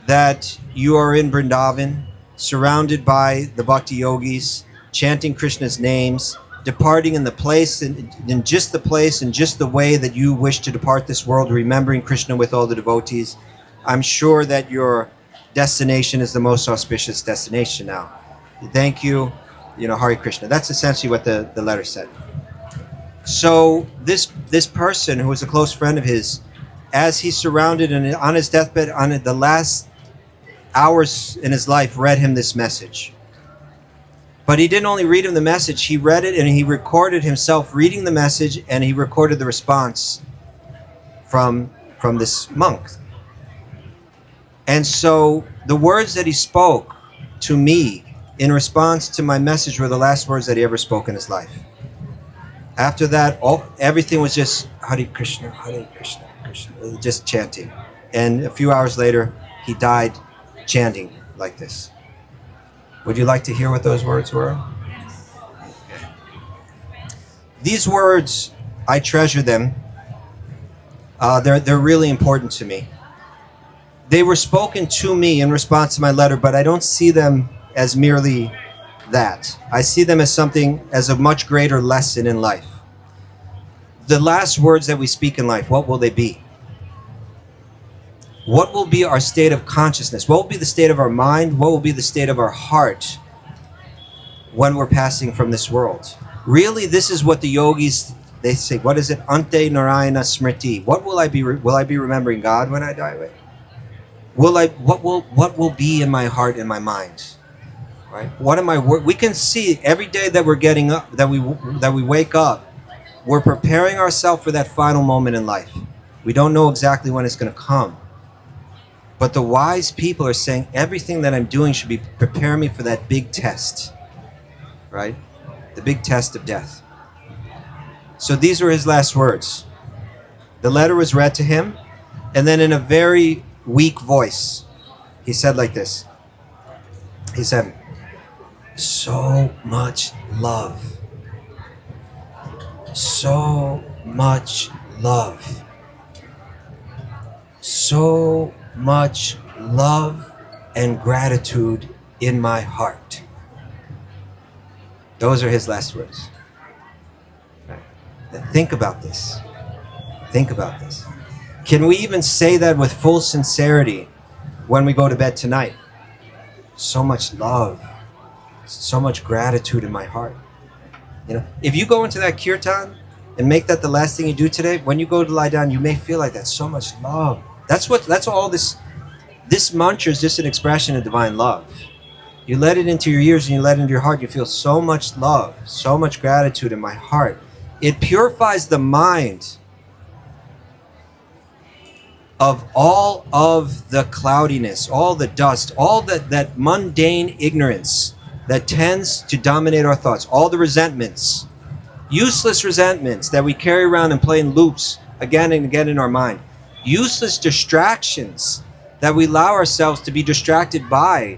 that you are in Vrindavan, surrounded by the Bhakti Yogis, chanting Krishna's names, departing in the place, in just the place and just the way that you wish to depart this world, remembering Krishna with all the devotees. I'm sure that your destination is the most auspicious destination now. Thank you, Hare Krishna. That's essentially what the letter said. So this person who was a close friend of his, as he's surrounded and on his deathbed, on the last hours in his life, read him this message. But he didn't only read him the message, he read it and he recorded himself reading the message, and he recorded the response from this monk. And so the words that he spoke to me in response to my message were the last words that he ever spoke in his life. After that, everything was just Hare Krishna, Krishna, just chanting. And a few hours later, he died chanting like this. Would you like to hear what those words were? Okay. These words, I treasure them. They're really important to me. They were spoken to me in response to my letter, but I don't see them as merely that. I see them as a much greater lesson in life. The last words that we speak in life, what will they be? What will be our state of consciousness? What will be the state of our mind? What will be the state of our heart when we're passing from this world? Really, this is what the yogis, they say, what is it? Ante Narayana Smriti. What will I be? Will I be remembering God when I die? What will be in my heart and my mind? right? What am I? We can see every day that we're getting up, that we wake up, we're preparing ourselves for that final moment in life. We don't know exactly when it's going to come, but the wise people are saying everything that I'm doing should be preparing me for that big test, right? The big test of death. So these were his last words. The letter was read to him, and then in a very weak voice, he said like this. He said, "So much love. So much love. So much love and gratitude in my heart." Those are his last words. Right. Think about this. Think about this. Can we even say that with full sincerity when we go to bed tonight? So much love, so much gratitude in my heart. You know, if you go into that kirtan and make that the last thing you do today, when you go to lie down, you may feel like that. So much love. That's all this mantra is just an expression of divine love. You let it into your ears and you let it into your heart. You feel so much love, so much gratitude in my heart. It purifies the mind of all of the cloudiness, all the dust, all that mundane ignorance that tends to dominate our thoughts, all the resentments, useless resentments that we carry around and play in loops again and again in our mind, useless distractions that we allow ourselves to be distracted by,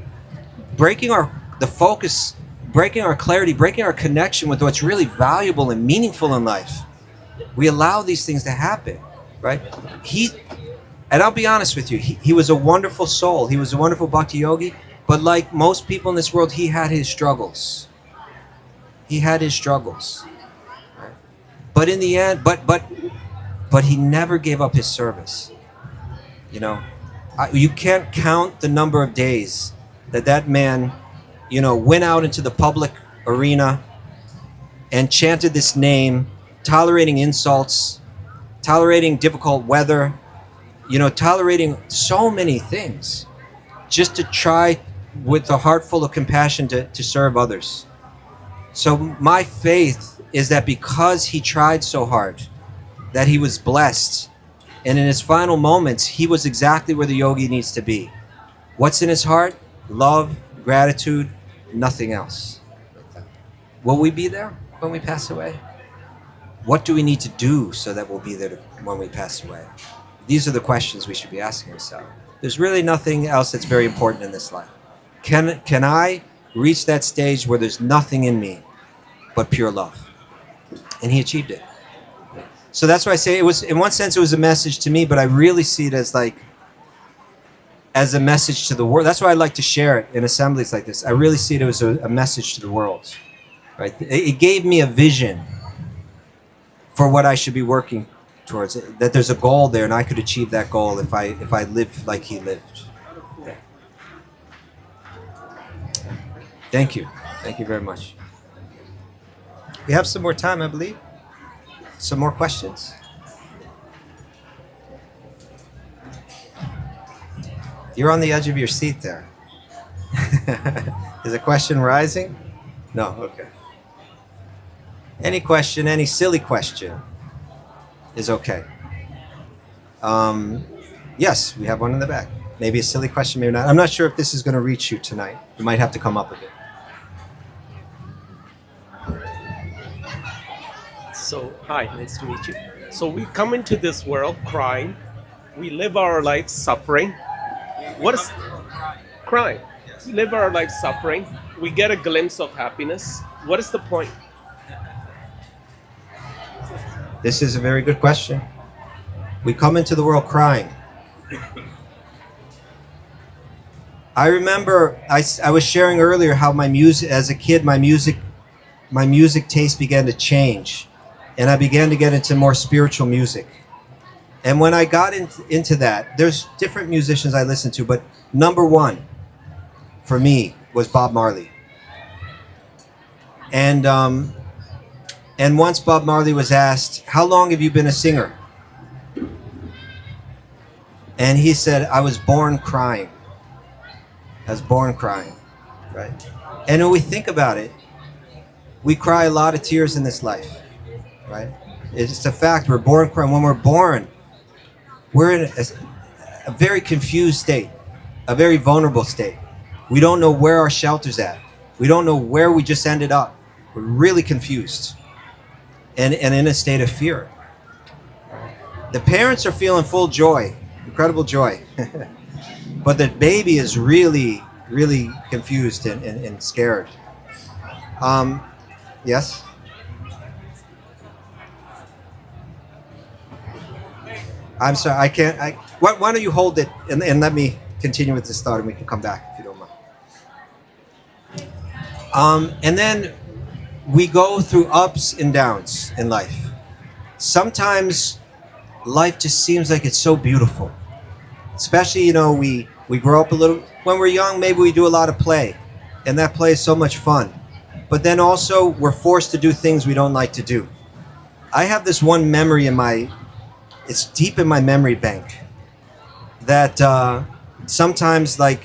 breaking the focus, breaking our clarity, breaking our connection with what's really valuable and meaningful in life. We allow these things to happen, right? And I'll be honest with you, he was a wonderful soul. He was a wonderful Bhakti yogi, but like most people in this world, he had his struggles. He had his struggles. Right? But in the end, but he never gave up his service. You know, you can't count the number of days that man, you know, went out into the public arena and chanted this name, tolerating insults, tolerating difficult weather, you know, tolerating so many things just to try with a heart full of compassion to serve others. So my faith is that because he tried so hard, that he was blessed, and in his final moments, he was exactly where the yogi needs to be. What's in his heart? Love, gratitude, nothing else. Will we be there when we pass away? What do we need to do so that we'll be there when we pass away? These are the questions we should be asking ourselves. There's really nothing else that's very important in this life. Can I reach that stage where there's nothing in me but pure love? And he achieved it. So that's why I say it was, in one sense, it was a message to me, but I really see it as a message to the world. That's why I like to share it in assemblies like this. I really see it as a message to the world. Right? It gave me a vision for what I should be working towards, that there's a goal there and I could achieve that goal if I lived like he lived. Yeah. Thank you very much. We have some more time, I believe. Some more questions. You're on the edge of your seat there. Is a question rising? No, okay. Any question, any silly question is okay. Yes, we have one in the back. Maybe a silly question, maybe not. I'm not sure if this is going to reach you tonight. You might have to come up a bit. So, hi, nice to meet you. So we come into this world crying. We live our life suffering. What is crying? We live our life suffering. We get a glimpse of happiness. What is the point? This is a very good question. We come into the world crying. I remember I was sharing earlier how my music, as a kid, my music taste began to change, and I began to get into more spiritual music. And when I got into that, there's different musicians I listen to, but number one for me was Bob Marley. And once Bob Marley was asked, "How long have you been a singer?" And he said, "I was born crying. I was born crying." right? And when we think about it, we cry a lot of tears in this life, right? It's just a fact. We're born crying. When we're born, we're in a very confused state, a very vulnerable state. We don't know where our shelter's at. We don't know where we just ended up. We're really confused and in a state of fear. The parents are feeling full joy, incredible joy. But the baby is really, really confused and scared. Yes? I'm sorry, I can't. Why don't you hold it and let me continue with this thought and we can come back if you don't mind. And then we go through ups and downs in life. Sometimes life just seems like it's so beautiful. Especially, we grow up a little. When we're young, maybe we do a lot of play. And that play is so much fun. But then also, we're forced to do things we don't like to do. I have this one memory it's deep in my memory bank. That sometimes, like,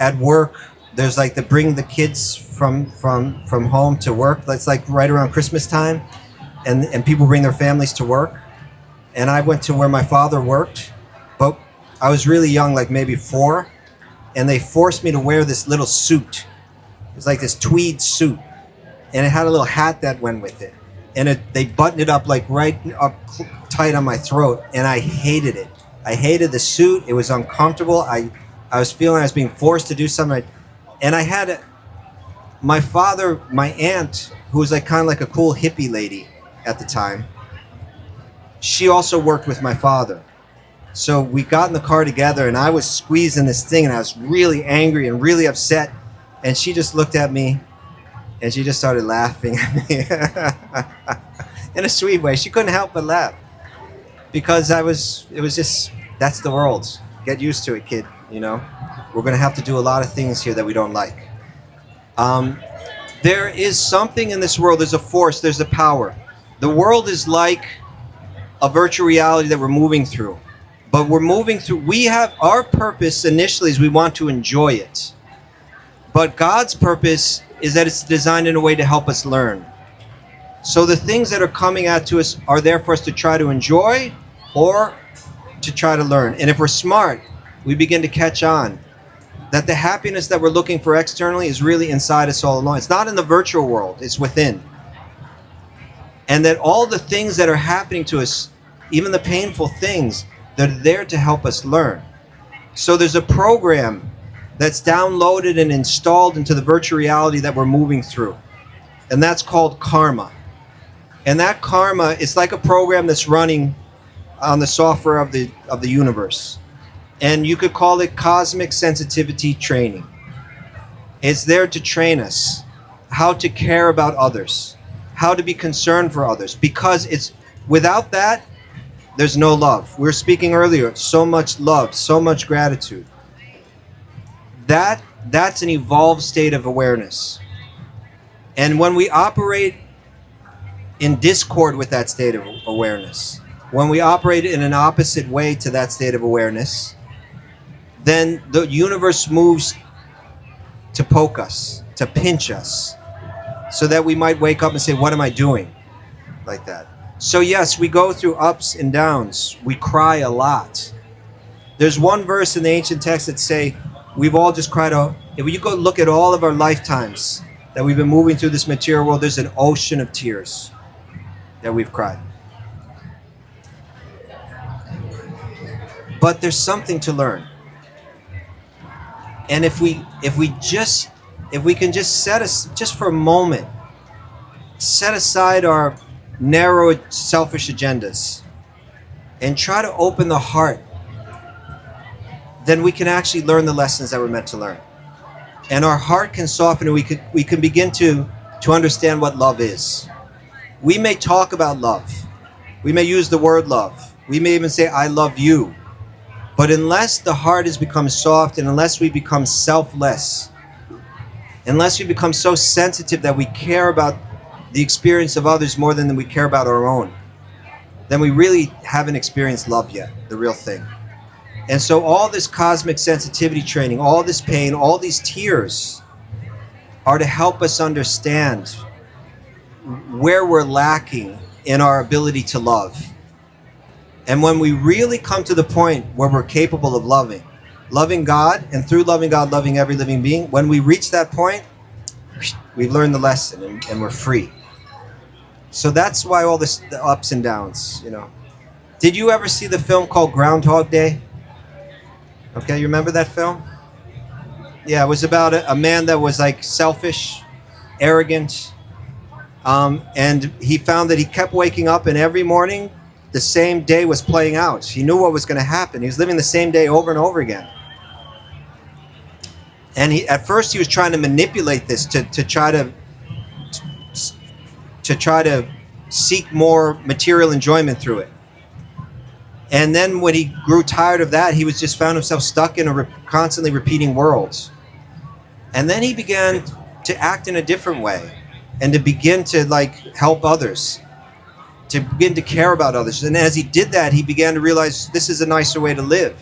at work, there's like to bring the kids from home to work. That's like right around Christmas time. And people bring their families to work. And I went to where my father worked. But I was really young, like maybe 4. And they forced me to wear this little suit. It was like this tweed suit. And it had a little hat that went with it. And they buttoned it up like right up tight on my throat. And I hated it. I hated the suit. It was uncomfortable. I was feeling I was being forced to do something. And I had my aunt, who was like kind of like a cool hippie lady at the time. She also worked with my father. So we got in the car together and I was squeezing this thing and I was really angry and really upset. And she just looked at me and she just started laughing at me in a sweet way. She couldn't help but laugh because it was just, that's the world. Get used to it, kid. We're going to have to do a lot of things here that we don't like. There is something in this world. There's a force. There's a power. The world is like a virtual reality that we're moving through. But we're moving through, we have our purpose initially is we want to enjoy it. But God's purpose is that it's designed in a way to help us learn. So the things that are coming out to us are there for us to try to enjoy or to try to learn. And if we're smart, we begin to catch on that the happiness that we're looking for externally is really inside us all along. It's not in the virtual world, it's within. And that all the things that are happening to us, even the painful things, they're there to help us learn. So there's a program that's downloaded and installed into the virtual reality that we're moving through. And that's called karma. And that karma is like a program that's running on the software of the universe. And you could call it cosmic sensitivity training. It's there to train us how to care about others, how to be concerned for others, because without that, there's no love. We were speaking earlier, so much love, so much gratitude. That's an evolved state of awareness. And when we operate in discord with that state of awareness, when we operate in an opposite way to that state of awareness, then the universe moves to poke us, to pinch us, so that we might wake up and say, what am I doing? Like that. So yes, we go through ups and downs. We cry a lot. There's one verse in the ancient text that say, we've all just cried out. If you go look at all of our lifetimes that we've been moving through this material world, there's an ocean of tears that we've cried. But there's something to learn. And if we can just just for a moment, set aside our narrow, selfish agendas and try to open the heart, then we can actually learn the lessons that we're meant to learn. And our heart can soften and we can begin to understand what love is. We may talk about love. We may use the word love. We may even say, I love you. But unless the heart has become soft and unless we become selfless, unless we become so sensitive that we care about the experience of others more than we care about our own, then we really haven't experienced love yet, the real thing. And so all this cosmic sensitivity training, all this pain, all these tears are to help us understand where we're lacking in our ability to love. And when we really come to the point where we're capable of loving God, and through loving God, loving every living being, when we reach that point, we've learned the lesson and we're free. So that's why all this, the ups and downs, you know. Did you ever see the film called Groundhog Day? Okay, you remember that film? Yeah, it was about a man that was like selfish, arrogant, and he found that he kept waking up, and every morning the same day was playing out. He knew what was going to happen. He was living the same day over and over again. And at first he was trying to manipulate this to try to seek more material enjoyment through it. And then when he grew tired of that, he was just found himself stuck in a constantly repeating world. And then he began to act in a different way and to begin to like help others, to begin to care about others. And as he did that, he began to realize this is a nicer way to live.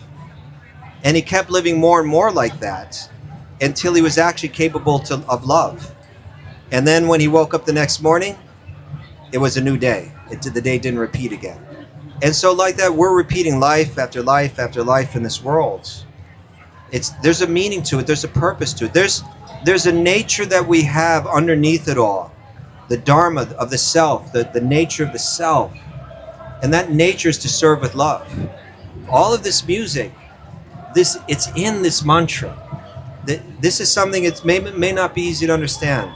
And he kept living more and more like that until he was actually capable of love. And then when he woke up the next morning, it was a new day. The day didn't repeat again. And so like that, we're repeating life after life after life in this world. There's a meaning to it. There's a purpose to it. There's a nature that we have underneath it all. The dharma of the self, the nature of the self. And that nature is to serve with love. All of this music, it's in this mantra. This is something it may not be easy to understand.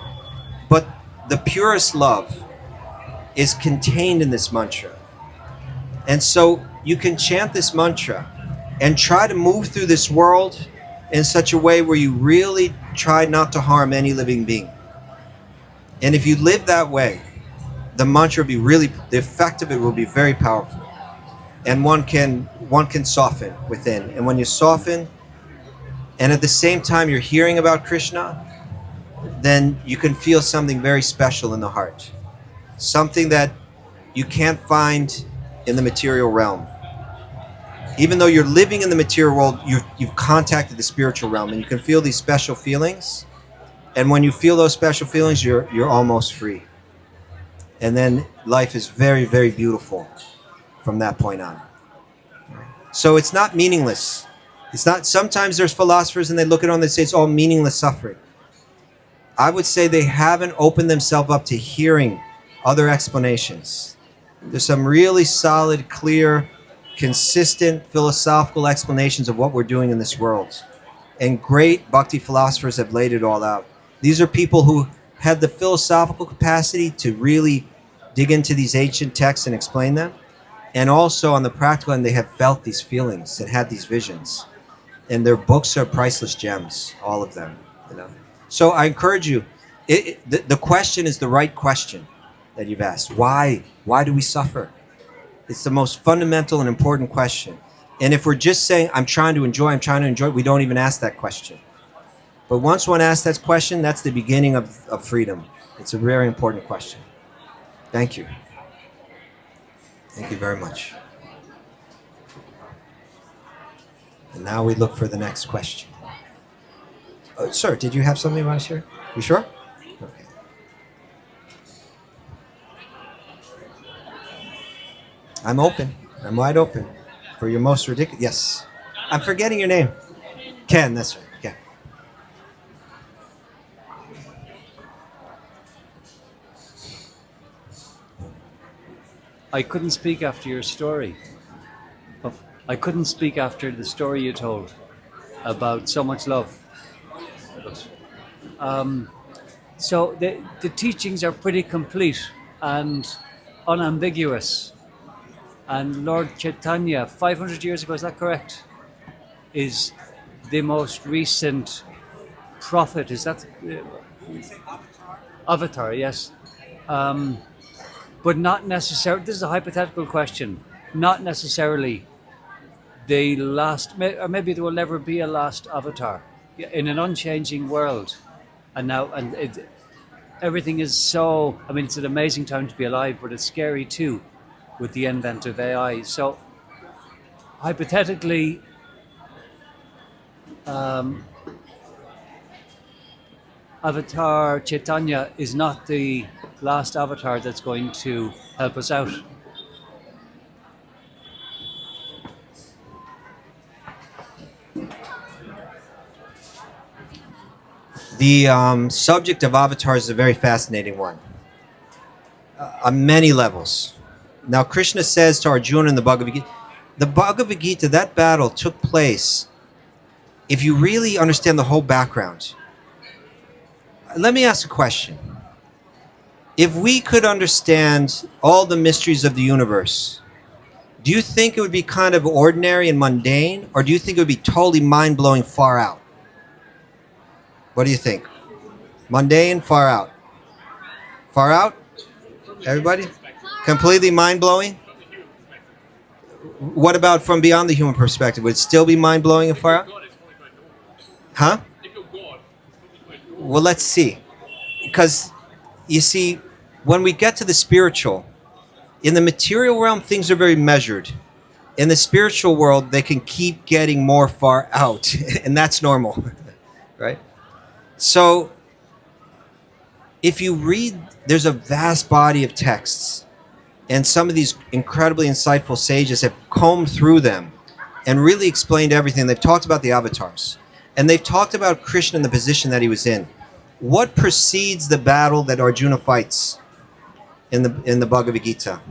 But the purest love is contained in this mantra. And so you can chant this mantra and try to move through this world in such a way where you really try not to harm any living being. And if you live that way, the mantra will be the effect of it will be very powerful. And one can soften within. And when you soften, and at the same time you're hearing about Krishna, then you can feel something very special in the heart. Something that you can't find in the material realm. Even though you're living in the material world, you've contacted the spiritual realm, and you can feel these special feelings. And when you feel those special feelings, you're almost free. And then life is very, very beautiful from that point on. So it's not meaningless. It's not. Sometimes there's philosophers and they look at it and they say it's all meaningless suffering. I would say they haven't opened themselves up to hearing other explanations. There's some really solid, clear, consistent philosophical explanations of what we're doing in this world. And great bhakti philosophers have laid it all out. These are people who had the philosophical capacity to really dig into these ancient texts and explain them. And also on the practical end, they have felt these feelings and had these visions. And their books are priceless gems, all of them. You know. So I encourage you, the question is the right question that you've asked. Why? Why do we suffer? It's the most fundamental and important question. And if we're just saying, I'm trying to enjoy, we don't even ask that question. But once one asks that question, that's the beginning of freedom. It's a very important question. Thank you. Thank you very much. And now we look for the next question. Sir, did you have something you want to share? You sure? Okay. I'm open. I'm wide open for your most ridiculous. Yes. I'm forgetting your name. Ken, that's right. Ken. I couldn't speak after your story. I couldn't speak after the story you told about so much love. So the teachings are pretty complete and unambiguous. And Lord Chaitanya, 500 years ago, is that correct? Is the most recent prophet. Is that Avatar? Yes. But not necessarily, this is a hypothetical question, not necessarily the last, or maybe there will never be a last avatar in an unchanging world. And now, everything is so, I mean, it's an amazing time to be alive, but it's scary too with the advent of AI. So hypothetically, Avatar Chaitanya is not the last avatar that's going to help us out. The subject of avatars is a very fascinating one on many levels. Now, Krishna says to Arjuna in the Bhagavad Gita, that battle took place. If you really understand the whole background, let me ask a question. If we could understand all the mysteries of the universe, do you think it would be kind of ordinary and mundane, or do you think it would be totally mind-blowing, far out? What do you think? Mundane, far out? Far out? Everybody? Completely mind-blowing? What about from beyond the human perspective? Would it still be mind-blowing and far out? Huh? Well, let's see. Because, you see, when we get to the spiritual, in the material realm, things are very measured. In the spiritual world, they can keep getting more far out, and that's normal, right? So, if you read, there's a vast body of texts, and some of these incredibly insightful sages have combed through them and really explained everything. They've talked about the avatars, and they've talked about Krishna and the position that he was in. What precedes the battle that Arjuna fights in the Bhagavad Gita?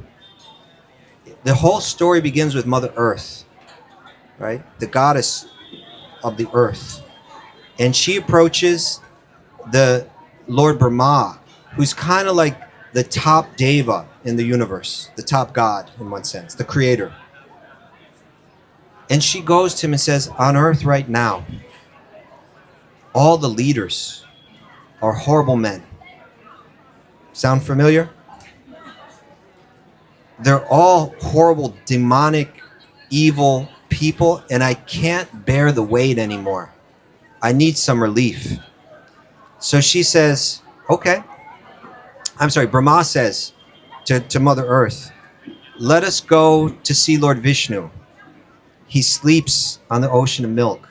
The whole story begins with Mother Earth, right? The goddess of the earth. And she approaches the Lord Brahma, who's kind of like the top deva in the universe, the top god in one sense, the creator. And she goes to him and says, on earth right now, all the leaders are horrible men. Sound familiar? They're all horrible, demonic, evil people, and I can't bear the weight anymore. I need some relief. So she says, okay. I'm sorry, Brahma says to Mother Earth, let us go to see Lord Vishnu. He sleeps on the ocean of milk,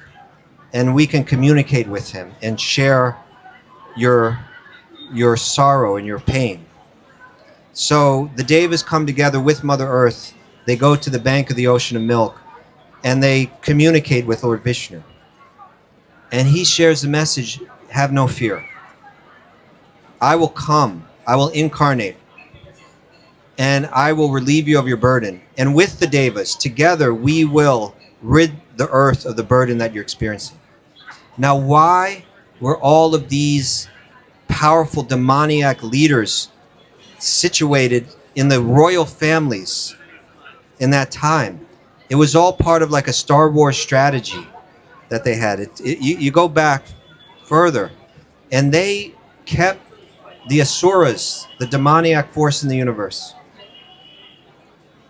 and we can communicate with him and share your sorrow and your pain. So the Devas come together with Mother Earth. They go to the bank of the ocean of milk, and they communicate with Lord Vishnu. And he shares the message, have no fear. I will come, I will incarnate, and I will relieve you of your burden. And with the Devas, together, we will rid the earth of the burden that you're experiencing. Now, why were all of these powerful demoniac leaders situated in the royal families in that time? It was all part of like a Star Wars strategy that they had. You go back further, and they kept the Asuras, the demoniac force in the universe.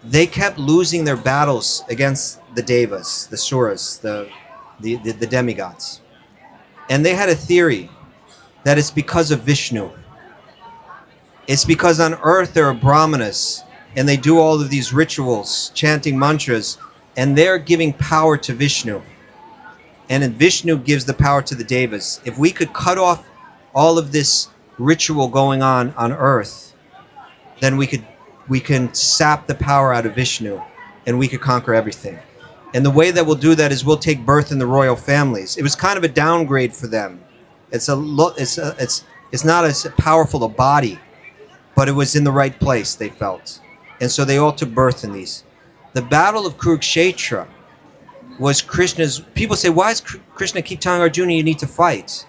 They kept losing their battles against the Devas, the Suras, the demigods. And they had a theory that it's because of Vishnu. It's because on earth there are brahmanas, and they do all of these rituals, chanting mantras, and they're giving power to Vishnu. And then Vishnu gives the power to the Devas. If we could cut off all of this ritual going on earth, then we can sap the power out of Vishnu, and we could conquer everything. And the way that we'll do that is we'll take birth in the royal families. It was kind of a downgrade for them. It's not as powerful a body, but it was in the right place, they felt. And so they all took birth in these. The Battle of Kurukshetra was Krishna's. People say, why does Krishna keep telling Arjuna you need to fight?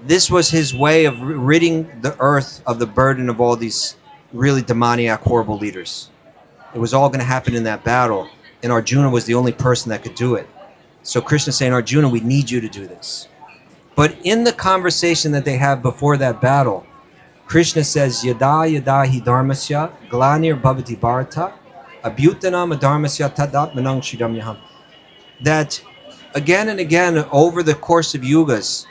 This was his way of ridding the earth of the burden of all these really demoniac, horrible leaders. It was all going to happen in that battle, and Arjuna was the only person that could do it. So Krishna's saying, Arjuna, we need you to do this. But in the conversation that they have before that battle, Krishna says, Yada yada hi dharmasya glanir bhavati bharata abhutanam adharmasya tadatmanang shridamyaham. That again and again over the course of yugas,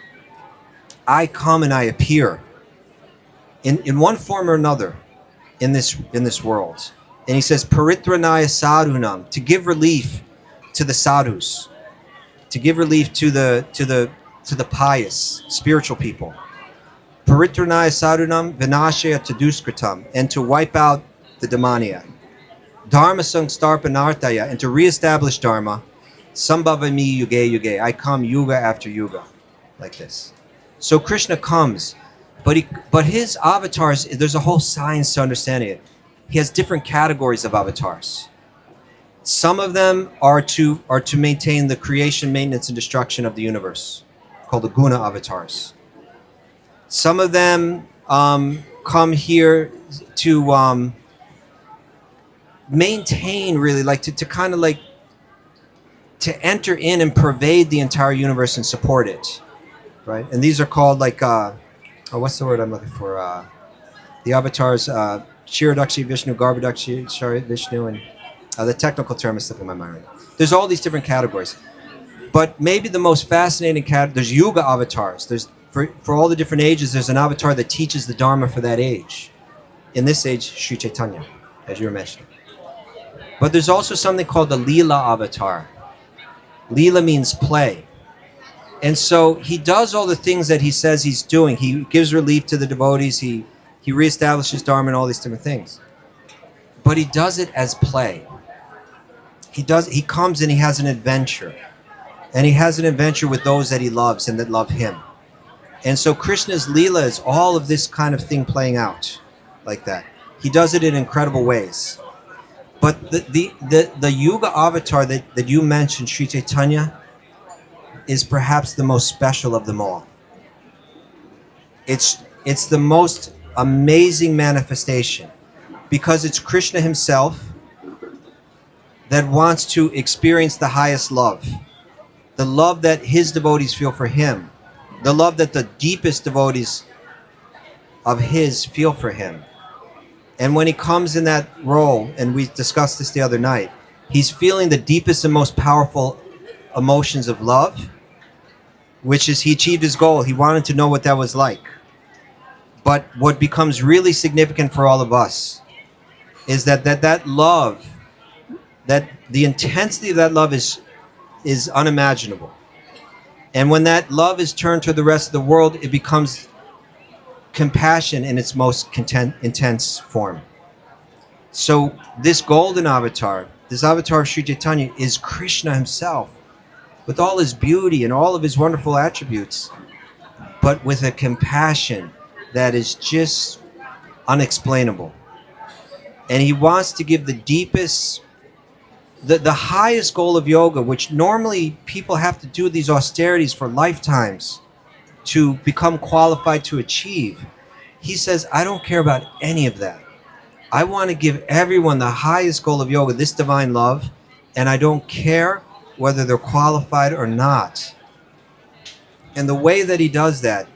I come and I appear in one form or another in this world. And he says, Paritranaya sadhunam, to give relief to the sadhus. to give relief to the pious, spiritual people. Paritranaya sadhunam vinashaya taduskritam, and to wipe out the demoniac. Dharma sangstarpanartaya, and to reestablish Dharma. Sambhavami yuge yuge, I come yuga after yuga, like this. So Krishna comes, but his avatars, there's a whole science to understanding it. He has different categories of avatars. Some of them are to maintain the creation, maintenance, and destruction of the universe, called the guna avatars. Some of them come here to maintain, really, like to kind of like to enter in and pervade the entire universe and support it, right? And these are called like what's the word I'm looking for? The avatars, Shirodakshi Vishnu, Garbhodakshi Shari Vishnu, and the technical term is slipping my mind right now. There's all these different categories, but maybe the most fascinating there's Yuga avatars. There's for all the different ages, there's an avatar that teaches the Dharma for that age. In this age, Sri Caitanya, as you were mentioning. But there's also something called the Leela avatar. Leela means play. And so he does all the things that he says he's doing. He gives relief to the devotees. He reestablishes Dharma and all these different things. But he does it as play. He comes and he has an adventure. And he has an adventure with those that he loves and that love him. And so Krishna's Leela is all of this kind of thing playing out like that. He does it in incredible ways. But the Yuga avatar that you mentioned, Sri Caitanya, is perhaps the most special of them all. It's the most amazing manifestation because it's Krishna himself that wants to experience the highest love, the love that his devotees feel for him, the love that the deepest devotees of his feel for him. And when he comes in that role, and we discussed this the other night, he's feeling the deepest and most powerful emotions of love, which is he achieved his goal. He wanted to know what that was like. But what becomes really significant for all of us is that love, that the intensity of that love is unimaginable. And when that love is turned to the rest of the world, it becomes compassion in its most intense form. So this golden avatar, this avatar of Sri Caitanya, is Krishna himself, with all his beauty and all of his wonderful attributes, but with a compassion that is just unexplainable. And he wants to give the deepest, the highest goal of yoga, which normally people have to do these austerities for lifetimes to become qualified to achieve. He says, I don't care about any of that. I want to give everyone the highest goal of yoga, this divine love, and I don't care whether they're qualified or not. And the way that he does that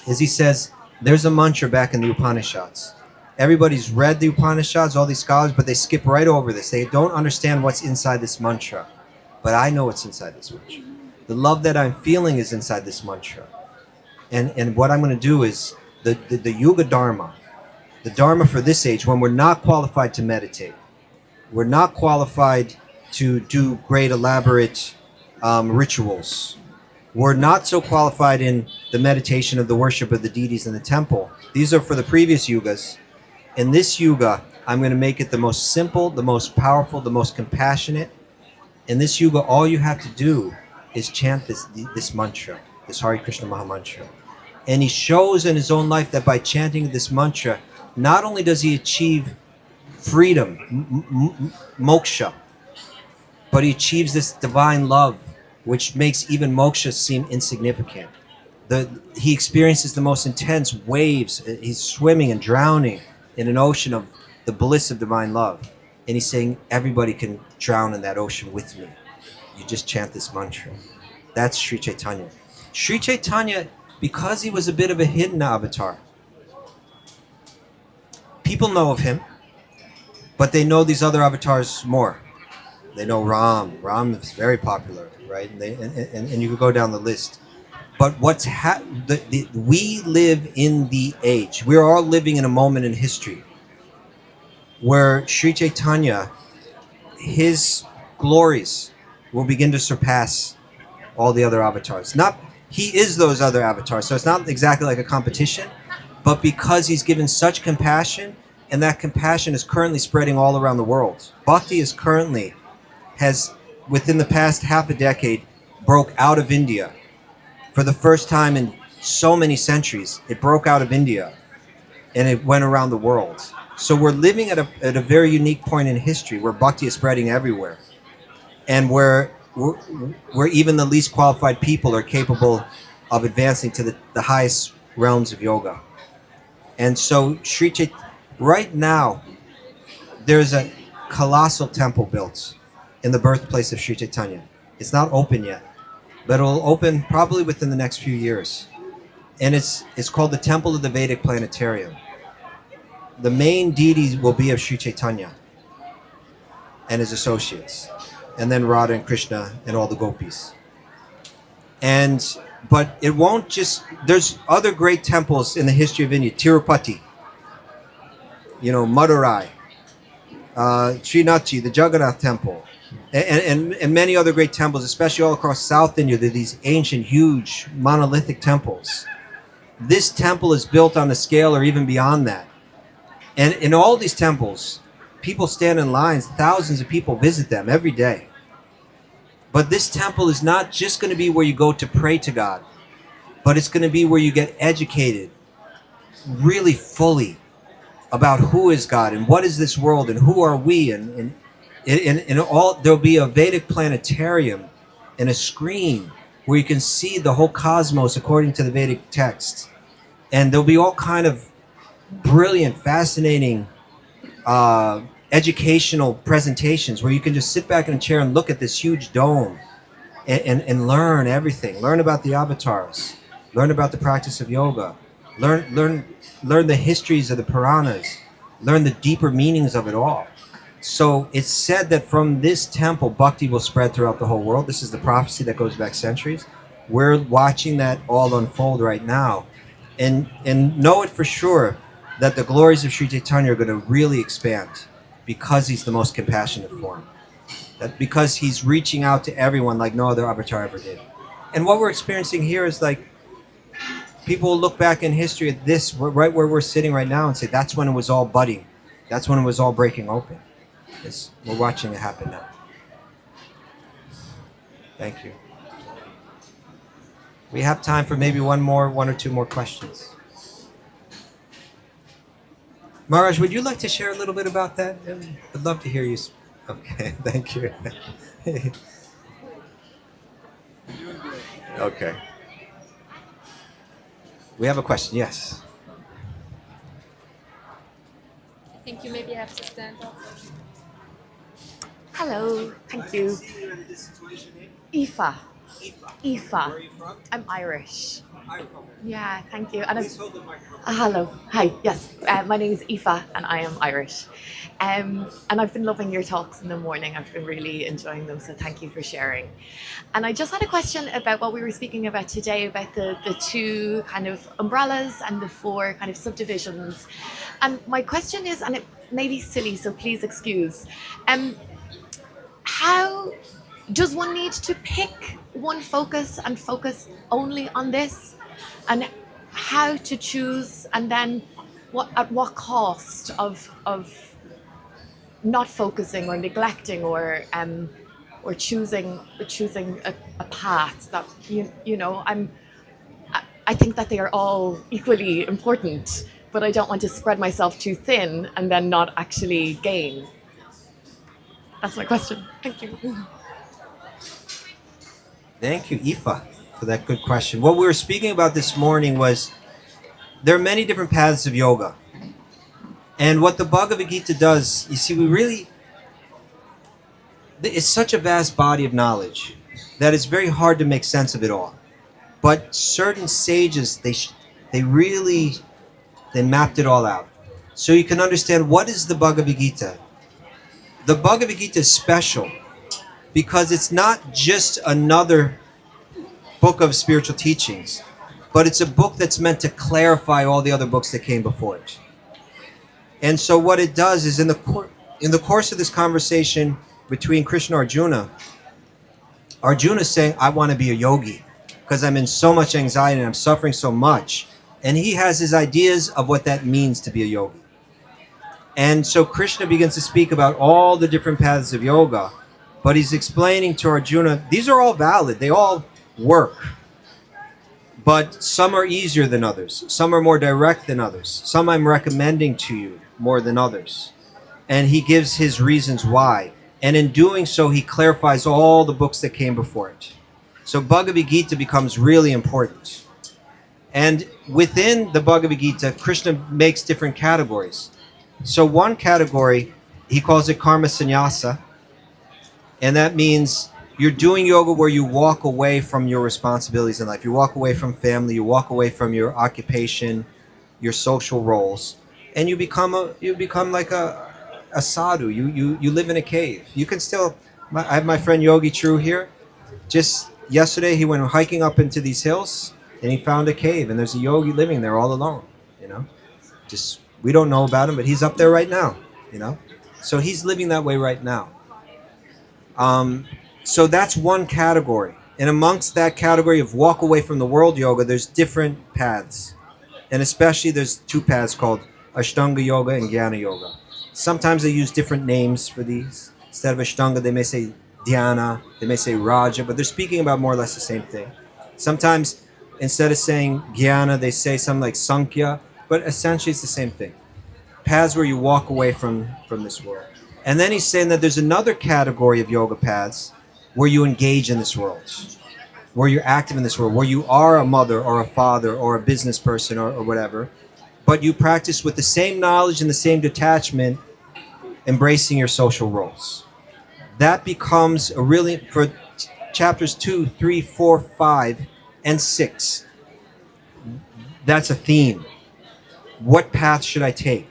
is he says, there's a mantra back in the Upanishads. Everybody's read the Upanishads, all these scholars, but they skip right over this. They don't understand what's inside this mantra. But I know what's inside this mantra. The love that I'm feeling is inside this mantra. And what I'm going to do is the Yuga Dharma, the Dharma for this age, when we're not qualified to meditate, we're not qualified to do great elaborate rituals, we're not so qualified in the meditation of the worship of the deities in the temple. These are for the previous yugas. In this yuga, I'm going to make it the most simple, the most powerful, the most compassionate. In this yuga, all you have to do is chant this mantra, this Hare Krishna Maha Mantra. And he shows in his own life that by chanting this mantra, not only does he achieve freedom, moksha, but he achieves this divine love, which makes even moksha seem insignificant. He experiences the most intense waves. He's swimming and drowning in an ocean of the bliss of divine love. And he's saying, everybody can drown in that ocean with me. You just chant this mantra. That's Sri Caitanya. Sri Chaitanya, because he was a bit of a hidden avatar, people know of him, but they know these other avatars more. They know Ram. Ram is very popular, right? And you could go down the list. But we live in the age. We're all living in a moment in history where Sri Caitanya, his glories will begin to surpass all the other avatars. Not he is those other avatars, so it's not exactly like a competition, but because he's given such compassion, and that compassion is currently spreading all around the world. Bhakti is currently has within the past half a decade broke out of India for the first time in so many centuries. It broke out of India and it went around the world. So we're living at a very unique point in history where Bhakti is spreading everywhere, and where even the least qualified people are capable of advancing to the highest realms of yoga. And so right now, there's a colossal temple built in the birthplace of Sri Caitanya. It's not open yet, but it'll open probably within the next few years. And it's called the Temple of the Vedic Planetarium. The main deity will be of Sri Caitanya and his associates, and then Radha and Krishna and all the gopis. But it won't just, there's other great temples in the history of India, Tirupati, Madurai, Srinathi, the Jagannath temple, and many other great temples, especially all across South India. They're these ancient, huge, monolithic temples. This temple is built on a scale or even beyond that. And in all these temples, people stand in lines, thousands of people visit them every day. But this temple is not just going to be where you go to pray to God, but it's going to be where you get educated really fully about who is God and what is this world and who are we, and all. There'll be a Vedic planetarium and a screen where you can see the whole cosmos according to the Vedic texts, and there'll be all kind of brilliant, fascinating educational presentations where you can just sit back in a chair and look at this huge dome and learn everything. Learn about the avatars, learn about the practice of yoga, learn the histories of the Puranas, learn the deeper meanings of it all. So it's said that from this temple, Bhakti will spread throughout the whole world. This is the prophecy that goes back centuries. We're watching that all unfold right now. And know it for sure that the glories of Sri Caitanya are going to really expand because he's the most compassionate form. That because he's reaching out to everyone like no other avatar ever did. And what we're experiencing here is like, people will look back in history at this, right where we're sitting right now, and say, that's when it was all budding. That's when it was all breaking open. We're watching it happen now. Thank you. We have time for maybe one or two more questions. Maharaj, would you like to share a little bit about that? I'd love to hear you. Okay, thank you. Okay. We have a question, yes. I think you maybe have to stand up. Hello, thank you. Aoife. Aoife. Where are you from? I'm Irish. Irish. Yeah, thank you. And Please hold the microphone. hello, hi. Yes, my name is Aoife, and I am Irish. And I've been loving your talks in the morning. I've been really enjoying them, so thank you for sharing. And I just had a question about what we were speaking about today, about the two kind of umbrellas and the four kind of subdivisions. And my question is, and it may be silly, so please excuse, how does one need to pick one focus and focus only on this? And how to choose, and then at what cost of not focusing or neglecting or choosing a path that I think that they are all equally important, but I don't want to spread myself too thin and then not actually gain. That's my question. Thank you. Thank you, Aoife, for that good question. What we were speaking about this morning was there are many different paths of yoga. And what the Bhagavad Gita does, you see, it's such a vast body of knowledge that it's very hard to make sense of it all. But certain sages, they mapped it all out. So you can understand, what is the Bhagavad Gita? The Bhagavad Gita is special because it's not just another book of spiritual teachings, but it's a book that's meant to clarify all the other books that came before it. And so what it does is in the course of this conversation between Krishna and Arjuna, Arjuna is saying, I want to be a yogi because I'm in so much anxiety and I'm suffering so much. And he has his ideas of what that means to be a yogi. And so Krishna begins to speak about all the different paths of yoga, but he's explaining to Arjuna, these are all valid, they all work. But some are easier than others. Some are more direct than others. Some I'm recommending to you more than others. And he gives his reasons why. And in doing so, he clarifies all the books that came before it. So Bhagavad Gita becomes really important. And within the Bhagavad Gita, Krishna makes different categories. So one category, he calls it karma sannyasa. And that means you're doing yoga where you walk away from your responsibilities in life. You walk away from family, you walk away from your occupation, your social roles, and you become like a sadhu. You live in a cave. You can still. I have my friend Yogi True here. Just yesterday, he went hiking up into these hills, and he found a cave, and there's a yogi living there all alone. Just we don't know about him, but he's up there right now. So he's living that way right now. So that's one category. And amongst that category of walk away from the world yoga, there's different paths. And especially there's two paths called Ashtanga Yoga and Jnana Yoga. Sometimes they use different names for these. Instead of Ashtanga, they may say Dhyana, they may say Raja, but they're speaking about more or less the same thing. Sometimes instead of saying Jnana, they say something like Sankhya, but essentially it's the same thing. Paths where you walk away from this world. And then he's saying that there's another category of yoga paths where you engage in this world, where you're active in this world, where you are a mother or a father or a business person or whatever, but you practice with the same knowledge and the same detachment, embracing your social roles. That becomes a really, for chapters 2, 3, 4, 5, and 6, that's a theme. What path should I take?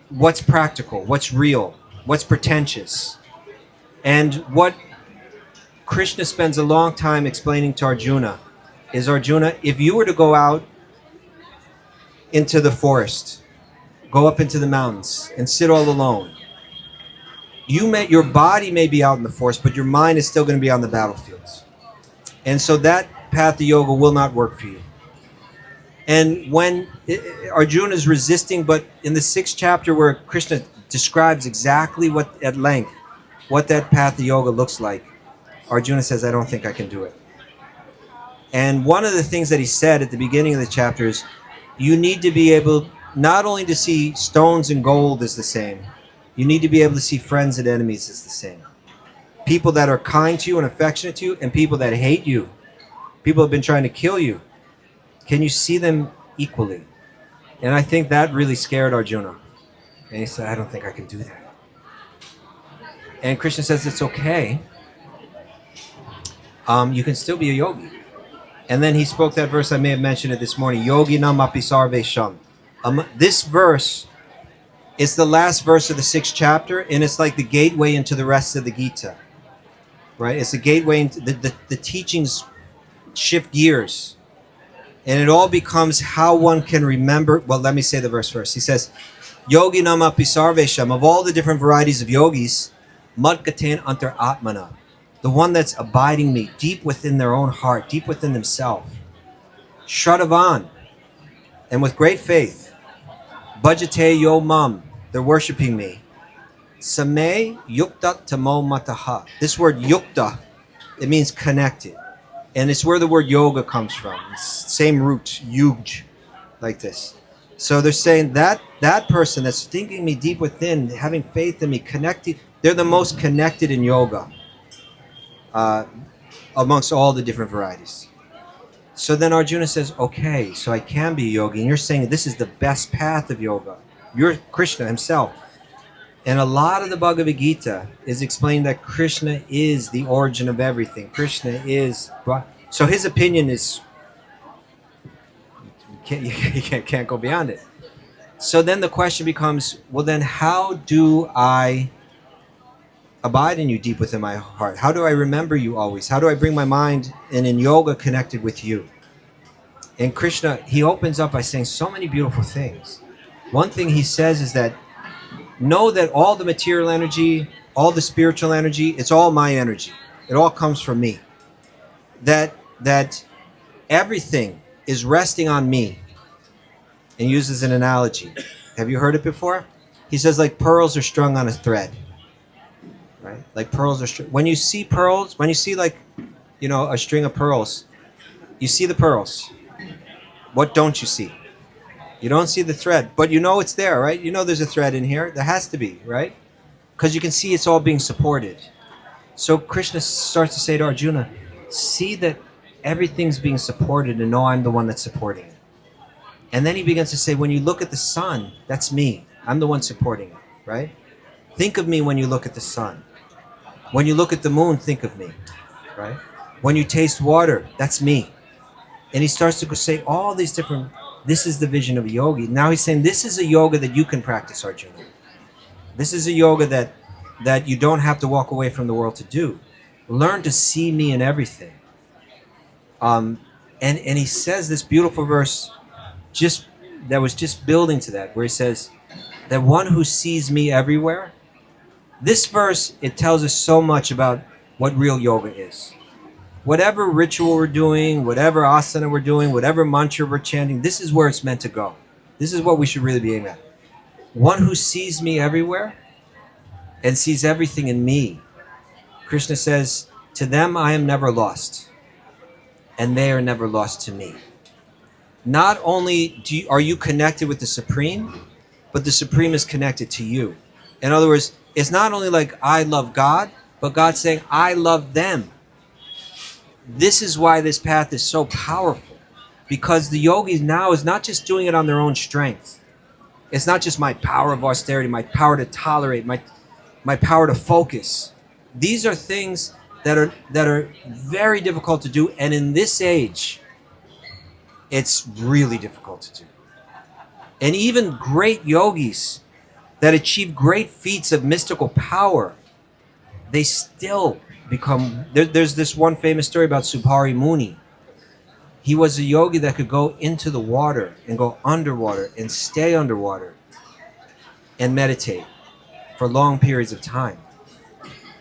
What's practical? What's real? What's pretentious? And what Krishna spends a long time explaining to Arjuna is, Arjuna, if you were to go out into the forest, go up into the mountains and sit all alone, your body may be out in the forest, but your mind is still going to be on the battlefields. And so that path of yoga will not work for you. And when Arjuna is resisting, but in the 6th chapter where Krishna describes exactly at length what that path of yoga looks like, Arjuna says, I don't think I can do it. And one of the things that he said at the beginning of the chapter is, you need to be able not only to see stones and gold as the same, you need to be able to see friends and enemies as the same. People that are kind to you and affectionate to you, and people that hate you, people who have been trying to kill you. Can you see them equally? And I think that really scared Arjuna. And he said, I don't think I can do that. And Krishna says, it's okay. You can still be a yogi. And then he spoke that verse, I may have mentioned it this morning, Yogi nam api sarvesham. This verse is the last verse of the 6th chapter, and it's like the gateway into the rest of the Gita. Right? It's the gateway into the teachings shift gears. And it all becomes how one can remember. Well, let me say the verse first. He says, Yogi nam api sarvesham, of all the different varieties of yogis, madgaten antar atmana, the one that's abiding me deep within their own heart, deep within themselves. Shraddhavan, and with great faith. Bhajate yo mam, they're worshiping me. Same yukta tamo mataha. This word yukta, it means connected. And it's where the word yoga comes from. It's same root, yuj, like this. So they're saying that person that's thinking me deep within, having faith in me, connected, they're the most connected in yoga amongst all the different varieties. So then Arjuna says, okay, so I can be a yogi. And you're saying this is the best path of yoga. You're Krishna himself. And a lot of the Bhagavad Gita is explaining that Krishna is the origin of everything. Krishna is... So his opinion is... You can't go beyond it. So then the question becomes, well then how do I abide in you deep within my heart? How do I remember you always? How do I bring my mind and in yoga connected with you? And Krishna, he opens up by saying so many beautiful things. One thing he says is that know that all the material energy, all the spiritual energy, it's all my energy. It all comes from me. That everything is resting on me. And uses an analogy. Have you heard it before? He says like pearls are strung on a thread. Right? Like pearls are when you see pearls, when you see like, you know, a string of pearls, you see the pearls. What don't you see? You don't see the thread, but you know it's there, right? You know there's a thread in here. There has to be, right? Because you can see it's all being supported. So Krishna starts to say to Arjuna, see that everything's being supported and know I'm the one that's supporting it. And then he begins to say, when you look at the sun, that's me. I'm the one supporting it, right? Think of me when you look at the sun. When you look at the moon, think of me, right? When you taste water, that's me. And he starts to say all these different, this is the vision of a yogi. Now he's saying this is a yoga that you can practice, Arjuna. This is a yoga that you don't have to walk away from the world to do. Learn to see me in everything. And he says this beautiful verse that was just building to that, where he says that one who sees me everywhere. This verse, it tells us so much about what real yoga is. Whatever ritual we're doing, whatever asana we're doing, whatever mantra we're chanting, this is where it's meant to go. This is what we should really be aiming at. One who sees me everywhere and sees everything in me. Krishna says, to them I am never lost, and they are never lost to me. Not only are you connected with the Supreme, but the Supreme is connected to you. In other words, it's not only like I love God, but God's saying, I love them. This is why this path is so powerful, because the yogis now is not just doing it on their own strength. It's not just my power of austerity, my power to tolerate, my power to focus. These are things that are very difficult to do, and in this age, it's really difficult to do. And even great yogis that achieve great feats of mystical power, they still become... There's this one famous story about Subhari Muni. He was a yogi that could go into the water and go underwater and stay underwater and meditate for long periods of time.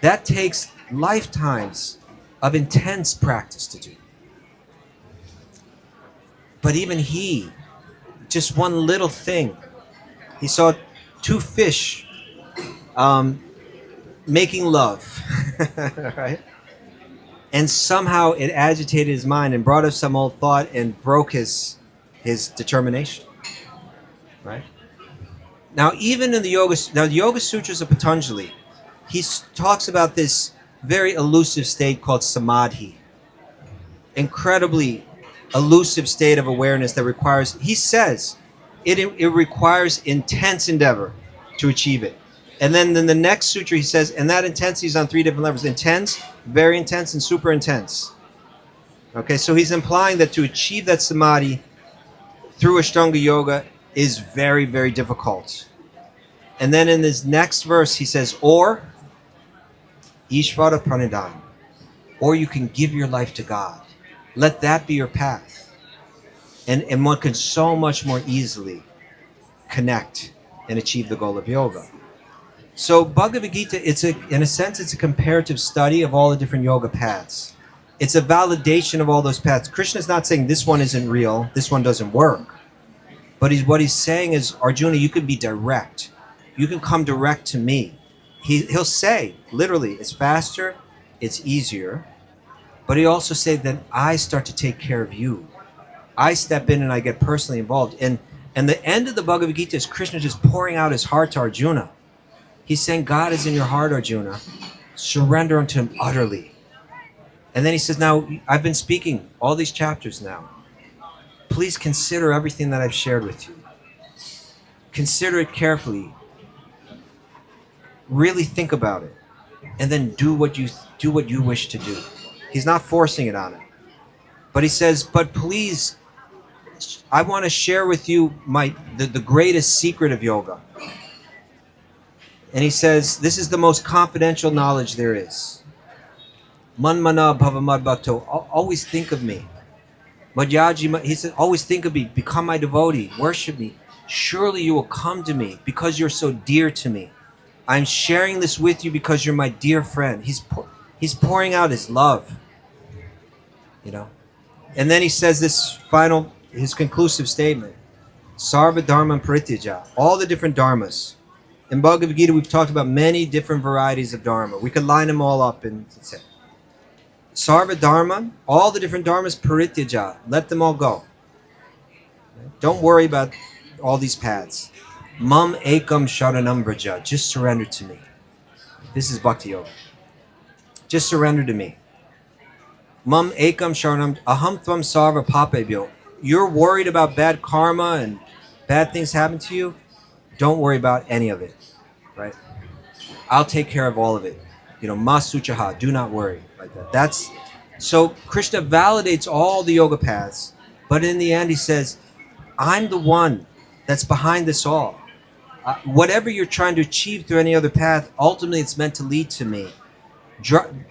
That takes lifetimes of intense practice to do. But even he, just one little thing, he saw two fish making love, right? And somehow it agitated his mind and brought up some old thought and broke his determination, right? Now, even in the Yoga Sutras of Patanjali, he talks about this very elusive state called samadhi. Incredibly elusive state of awareness that requires, he says, it requires intense endeavor to achieve it. And then in the next sutra he says, and that intensity is on three different levels: intense, very intense, and super intense. Okay, so he's implying that to achieve that samadhi through Ashtanga yoga is very, very difficult. And then in this next verse he says, or Ishvara Pranidhana, or you can give your life to God. Let that be your path. And one can so much more easily connect and achieve the goal of yoga. So Bhagavad Gita, in a sense, it's a comparative study of all the different yoga paths. It's a validation of all those paths. Krishna's not saying this one isn't real, this one doesn't work. But what he's saying is, Arjuna, you can be direct. You can come direct to me. He'll say, literally, it's faster, it's easier. But he also say that I start to take care of you. I step in and I get personally involved. And the end of the Bhagavad Gita is Krishna just pouring out his heart to Arjuna. He's saying, God is in your heart, Arjuna. Surrender unto him utterly. And then he says, now, I've been speaking all these chapters now. Please consider everything that I've shared with you. Consider it carefully. Really think about it. And then do what you wish to do. He's not forcing it on him. But he says, but please, I want to share with you the greatest secret of yoga. And he says, this is the most confidential knowledge there is. Manmana bhavamad bhakto, always think of me. Madhyaji, he said, always think of me, become my devotee, worship me. Surely you will come to me because you're so dear to me. I'm sharing this with you because you're my dear friend. He's pouring out his love, you know. And then he says his conclusive statement, Sarva Dharma Parityaja, all the different dharmas. In Bhagavad Gita, we've talked about many different varieties of dharma. We could line them all up and say, Sarva Dharma, all the different dharmas, Parityaja, let them all go. Don't worry about all these paths. Mam ekam sharanam vraja, just surrender to me. This is Bhakti Yoga. Just surrender to me. Mam ekam sharanam aham tvam sarva papebhyo. You're worried about bad karma and bad things happen to you? Don't worry about any of it, right? I'll take care of all of it. You know, masuchaha, do not worry, like that. So Krishna validates all the yoga paths, but in the end he says, I'm the one that's behind this all. Whatever you're trying to achieve through any other path, ultimately it's meant to lead to me.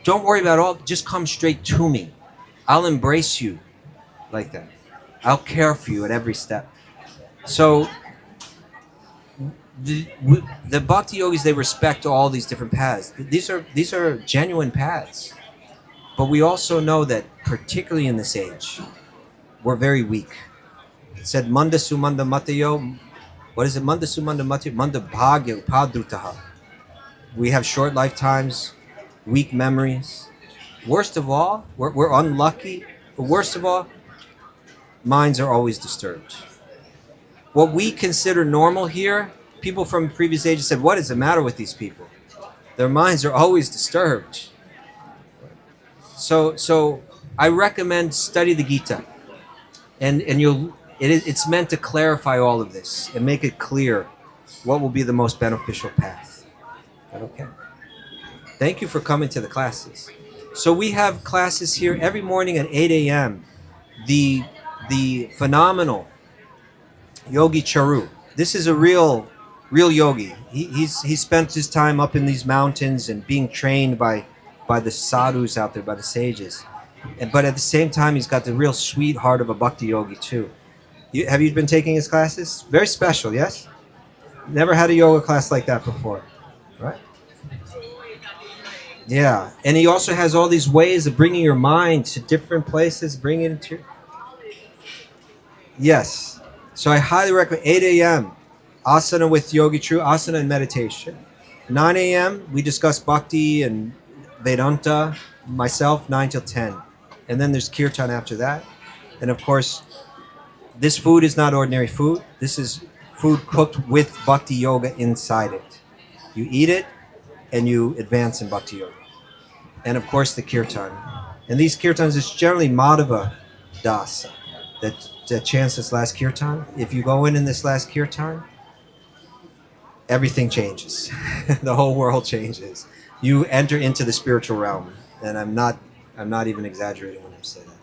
Don't worry about all, just come straight to me. I'll embrace you like that. I'll care for you at every step. So the Bhakti Yogis, they respect all these different paths. These are genuine paths. But we also know that, particularly in this age, we're very weak. It said, Manda sumanda matayo. What is it? Manda sumanda matayo. Manda bhagya upadrutaha. We have short lifetimes, weak memories. Worst of all, we're unlucky. But worst of all, minds are always disturbed. What we consider normal here, people from previous ages said, what is the matter with these people? Their minds are always disturbed. So I recommend study the Gita. And it's meant to clarify all of this and make it clear what will be the most beneficial path. Okay. Thank you for coming to the classes. So we have classes here every morning at 8 a.m. The phenomenal Yogi Charu. This is a real yogi. He spent his time up in these mountains and being trained by the sadhus out there, by the sages. But at the same time, he's got the real sweet heart of a bhakti yogi too. Have you been taking his classes? Very special, yes? Never had a yoga class like that before, right? Yeah, and he also has all these ways of bringing your mind to different places, bringing it to... Yes. So I highly recommend 8 a.m. asana with Yogi True, asana and meditation. 9 a.m. we discuss bhakti and Vedanta, myself, 9 till 10. And then there's Kirtan after that. And of course, this food is not ordinary food. This is food cooked with Bhakti Yoga inside it. You eat it and you advance in Bhakti Yoga. And of course, the Kirtan. And these Kirtans is generally Madhava Dasa that chants this last Kirtan. If you go in this last Kirtan, everything changes. The whole world changes. You enter into the spiritual realm. And I'm not even exaggerating when I say that.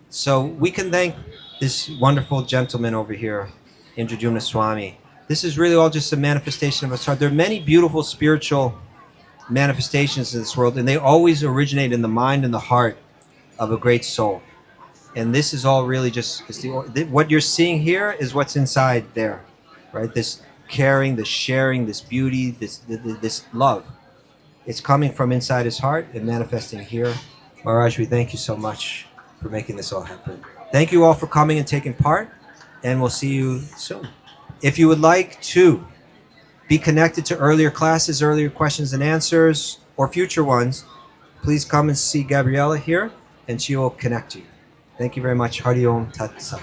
So we can thank this wonderful gentleman over here, Indradyumna Swami. This is really all just a manifestation of his heart. There are many beautiful spiritual manifestations in this world, and they always originate in the mind and the heart of a great soul. And this is all really just what you're seeing here is what's inside there, right? This caring, this sharing, this beauty, this love. It's coming from inside his heart and manifesting here. Maharaj, we thank you so much for making this all happen. Thank you all for coming and taking part, and we'll see you soon. If you would like to be connected to earlier classes, earlier questions and answers, or future ones, please come and see Gabriella here, and she will connect you. Thank you very much. Hari Om Tat Sat.